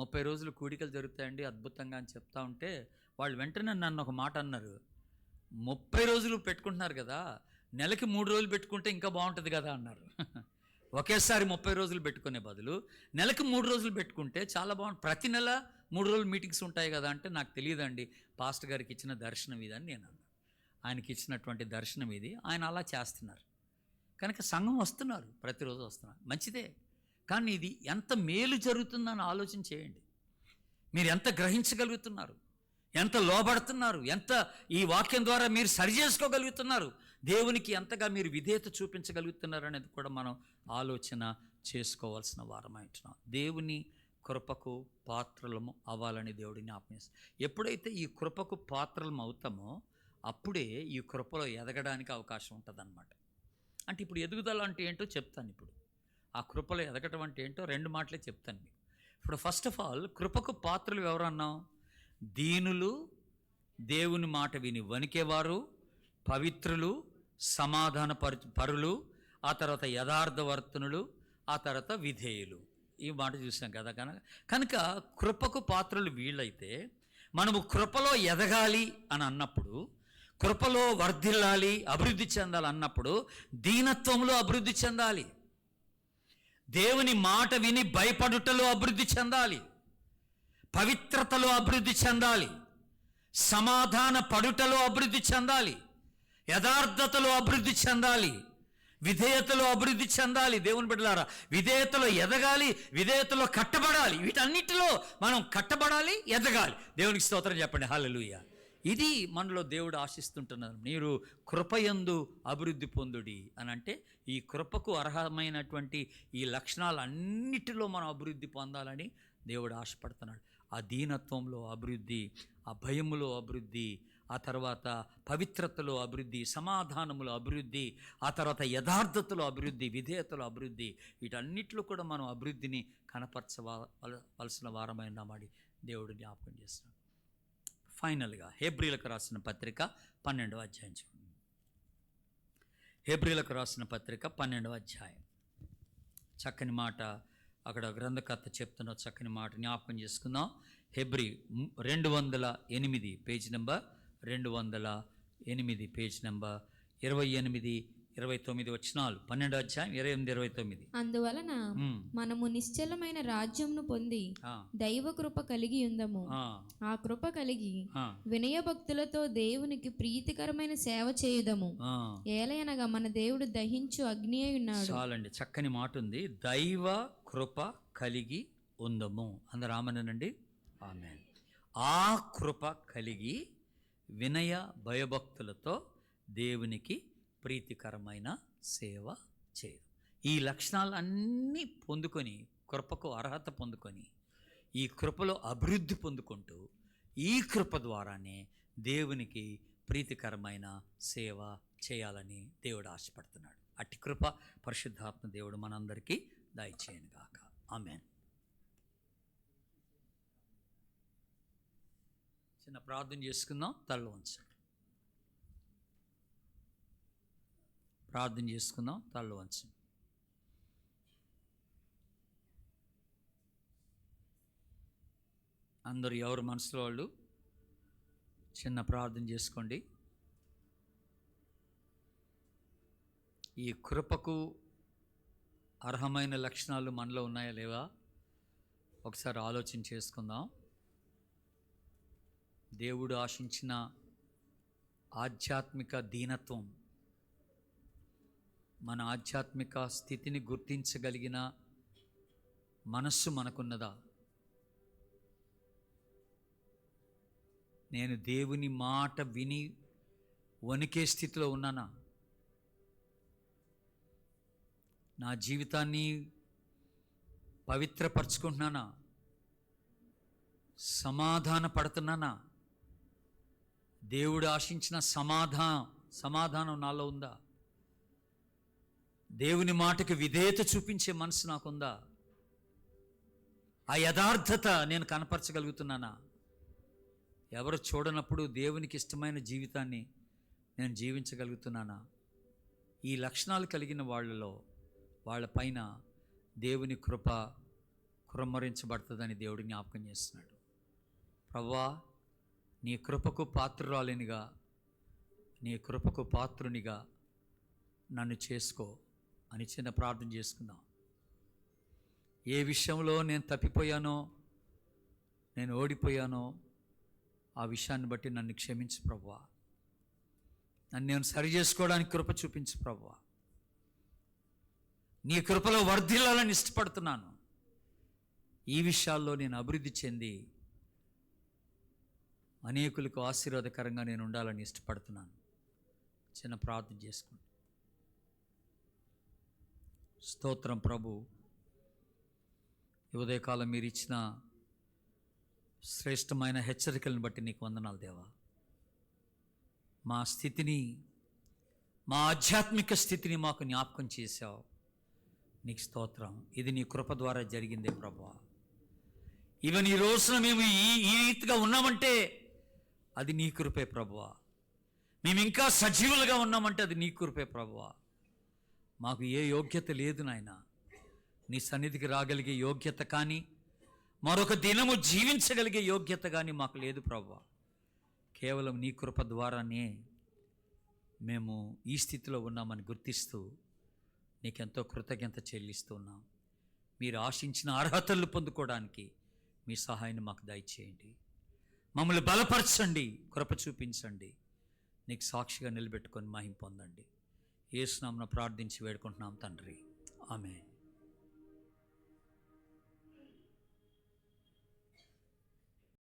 30 రోజులు కూడికలు జరుగుతాయండి అద్భుతంగా అని చెప్తా ఉంటే వాళ్ళు వెంటనే నన్ను ఒక మాట అన్నారు, 30 రోజులు పెట్టుకుంటున్నారు కదా, నెలకి 3 రోజులు పెట్టుకుంటే ఇంకా బాగుంటుంది కదా అన్నారు. ఒకేసారి 30 రోజులు పెట్టుకునే బదులు నెలకు 3 రోజులు పెట్టుకుంటే చాలా బాగుంటుంది. ప్రతి నెల 3 రోజులు మీటింగ్స్ ఉంటాయి కదా అంటే, నాకు తెలియదండి, పాస్టర్ గారికి ఇచ్చిన దర్శనం ఇది అని నేను అన్నాను. ఆయనకి ఇచ్చినటువంటి దర్శనం ఇది, ఆయన అలా చేస్తున్నారు. కనుక సంఘం వస్తున్నారు, ప్రతిరోజు వస్తున్నారు, మంచిదే. కానీ ఇది ఎంత మేలు జరుగుతుందని ఆలోచన చేయండి. మీరు ఎంత గ్రహించగలుగుతున్నారు, ఎంత లోబడుతున్నారు, ఎంత ఈ వాక్యం ద్వారా మీరు సరి చేసుకోగలుగుతున్నారు, దేవునికి ఎంతగా మీరు విధేయత చూపించగలుగుతున్నారు అనేది కూడా మనం ఆలోచన చేసుకోవాల్సిన వారమై ఉంటున్నాం. దేవుని కృపకు పాత్రలము అవ్వాలని దేవుడిని జ్ఞాపకం. ఎప్పుడైతే ఈ కృపకు పాత్రలం అవుతామో అప్పుడే ఈ కృపలో ఎదగడానికి అవకాశం ఉంటుంది అన్నమాట. అంటే ఇప్పుడు ఎదుగుదల అంటే ఏంటో చెప్తాను. ఇప్పుడు ఆ కృపలో ఎదగటం అంటే ఏంటో 2 మాటలే చెప్తాను మీకు. ఇప్పుడు ఫస్ట్ ఆఫ్ ఆల్ కృపకు పాత్రలు ఎవరన్నాం? దీనులు, దేవుని మాట విని వణికేవారు, పవిత్రులు, సమాధాన పరులు, ఆ తర్వాత యథార్థవర్తనులు, ఆ తర్వాత విధేయులు. ఈ మాట చూసాం కదా. కనుక కృపకు పాత్రలు వీళ్ళైతే మనము కృపలో ఎదగాలి అని అన్నప్పుడు, కృపలో వర్ధిల్లాలి, అభివృద్ధి చెందాలి అన్నప్పుడు దీనత్వంలో అభివృద్ధి చెందాలి, దేవుని మాట విని భయపడుటలో అభివృద్ధి చెందాలి, పవిత్రతలో అభివృద్ధి చెందాలి, సమాధాన పడుటలో అభివృద్ధి చెందాలి. యథార్థతలో అభివృద్ధి చెందాలి, విధేయతలో అభివృద్ధి చెందాలి. దేవుని బిడ్డలారా, విధేయతలో ఎదగాలి, విధేయతలో కట్టబడాలి. వీటన్నిటిలో మనం కట్టబడాలి, ఎదగాలి. దేవునికి స్తోత్రం చెప్పండి. హల్లెలూయా. ఇది మనలో దేవుడు ఆశిస్తుంటున్నారు. మీరు కృపయందు అభివృద్ధి పొందుడి అని అంటే, ఈ కృపకు అర్హమైనటువంటి ఈ లక్షణాలన్నిటిలో మనం అభివృద్ధి పొందాలని దేవుడు ఆశపడుతున్నాడు. ఆ దీనత్వంలో అభివృద్ధి, ఆ భయములో అభివృద్ధి, ఆ తర్వాత పవిత్రతలో అభివృద్ధి, సమాధానములో అభివృద్ధి, ఆ తర్వాత యథార్థతలో అభివృద్ధి, విధేయతలో అభివృద్ధి, వీటన్నిటిలో కూడా మనం అభివృద్ధిని కనపరచవలసిన వారమైనామని దేవుడు జ్ఞాపకం చేస్తున్నాడు. ఫైనల్గా హెబ్రీలకు రాసిన పత్రిక 12వ అధ్యాయం చూడండి. హెబ్రీలకు రాసిన పత్రిక 12వ అధ్యాయం. చక్కని మాట అక్కడ గ్రంథకర్త చెప్తున్న చక్కని మాట జ్ఞాపకం చేసుకుందాం. Hebrew 208 page number 208 page number 28, 29 వచనాలు. 12వ అధ్యాయం 28, 29. అందువలన మనము నిశ్చలమైన రాజ్యమును పొంది దైవ కృప కలిగి ఉందము. ఆ కృప కలిగి వినయభక్తులతో దేవునికి ప్రీతికరమైన సేవ చేయుదము. ఏలయనగా మన దేవుడు దహించు అగ్ని అయి ఉన్నాడు. చాలండి, చక్కని మాట ఉంది. దైవ కృప కలిగి ఉందము. అందరు ఆమేనండి. ఆమేన్. ఆ కృప కలిగి వినయ భయభక్తులతో దేవునికి ప్రీతికరమైన సేవ చేయదు. ఈ లక్షణాలన్నీ పొందుకొని, కృపకు అర్హత పొందుకొని, ఈ కృపలో అభివృద్ధి పొందుకుంటూ, ఈ కృప ద్వారానే దేవునికి ప్రీతికరమైన సేవ చేయాలని దేవుడు ఆశపడుతున్నాడు. అట్టి కృప పరిశుద్ధాత్మ దేవుడు మనందరికీ దయచేయనుగాక. ఆమేన్. చిన్న ప్రార్థన చేసుకుందాం. తలలో ఉంచండి. ప్రార్థన చేసుకుందాం. తలలో వంచండి. అందరూ ఎవరు మనసులో వాళ్ళు చిన్న ప్రార్థన చేసుకోండి. ఈ కృపకు అర్హమైన లక్షణాలు మనలో ఉన్నాయా లేవా ఒకసారి ఆలోచన చేసుకుందాం. దేవుడు ఆశించిన ఆధ్యాత్మిక దీనత్వం, మన ఆధ్యాత్మిక స్థితిని గుర్తించగలిగిన మనస్సు మనకున్నదా? నేను దేవుని మాట విని వణికే స్థితిలో ఉన్నానా? నా జీవితాన్ని పవిత్రపరచుకుంటున్నానా? సమాధాన పడుతున్నానా? దేవుడు ఆశించిన సమాధానం నాలో ఉందా? దేవుని మాటకు విధేయత చూపించే మనసు నాకుందా? ఆ యథార్థత నేను కనపరచగలుగుతున్నానా? ఎవరు చూడనప్పుడు దేవునికి ఇష్టమైన జీవితాన్ని నేను జీవించగలుగుతున్నానా? ఈ లక్షణాలు కలిగిన వాళ్ళపైన దేవుని కృప కుమ్మరించబడుతుందని దేవుడు జ్ఞాపకం చేస్తున్నాడు. ప్రభువా, నీ కృపకు పాత్రురాలినిగా, నీ కృపకు పాత్రునిగా నన్ను చేసుకో అని చిన్న ప్రార్థన చేసుకుందాం. ఏ విషయంలో నేను తప్పిపోయానో, నేను ఓడిపోయానో ఆ విషయాన్ని బట్టి నన్ను క్షమించు ప్రభువా. నన్ను నేను సరి చేసుకోవడానికి కృప చూపించు ప్రభువా. నీ కృపలో వర్ధిల్లాలని ఇష్టపడుతున్నాను. ఈ విషయాల్లో నేను అభివృద్ధి చెంది అనేకులకు ఆశీర్వాదకరంగా నేను ఉండాలని ఇష్టపడుతున్నాను. చిన్న ప్రార్థన చేసుకోండి. స్తోత్రం ప్రభు. ఈ ఉదయకాలం మీరు ఇచ్చిన శ్రేష్టమైన హెచ్చరికలను బట్టి నీకు వందనాలు దేవా. మా స్థితిని, మా ఆధ్యాత్మిక స్థితిని మాకు జ్ఞాపకం చేశావు. నీకు స్తోత్రం. ఇది నీ కృప ద్వారా జరిగిందే ప్రభువా. ఈవెన్ ఈ రోజున మేము ఈ రీతిగా ఉన్నామంటే అది నీ కృపే ప్రభువా. మేము ఇంకా సజీవులుగా ఉన్నామంటే అది నీ కృపే ప్రభువా. మాకు ఏ యోగ్యత లేదు నాయన. నీ సన్నిధికి రాగలిగే యోగ్యత కానీ, మరొక దినము జీవించగలిగే యోగ్యత కానీ మాకు లేదు ప్రభువా. కేవలం నీ కృప ద్వారానే మేము ఈ స్థితిలో ఉన్నామని గుర్తిస్తూ నీకెంతో కృతజ్ఞత చెల్లిస్తూ ఉన్నాం. మీరు ఆశించిన అర్హతలు పొందుకోవడానికి మీ సహాయాన్ని మాకు దయచేయండి. మమ్మల్ని బలపరచండి, కృప చూపించండి. నీకు సాక్షిగా నిలబెట్టుకొని మహిమ పొందండి. యేసు నామమున ప్రార్థించి వేడుకుంటున్నాం తండ్రి, ఆమేన్.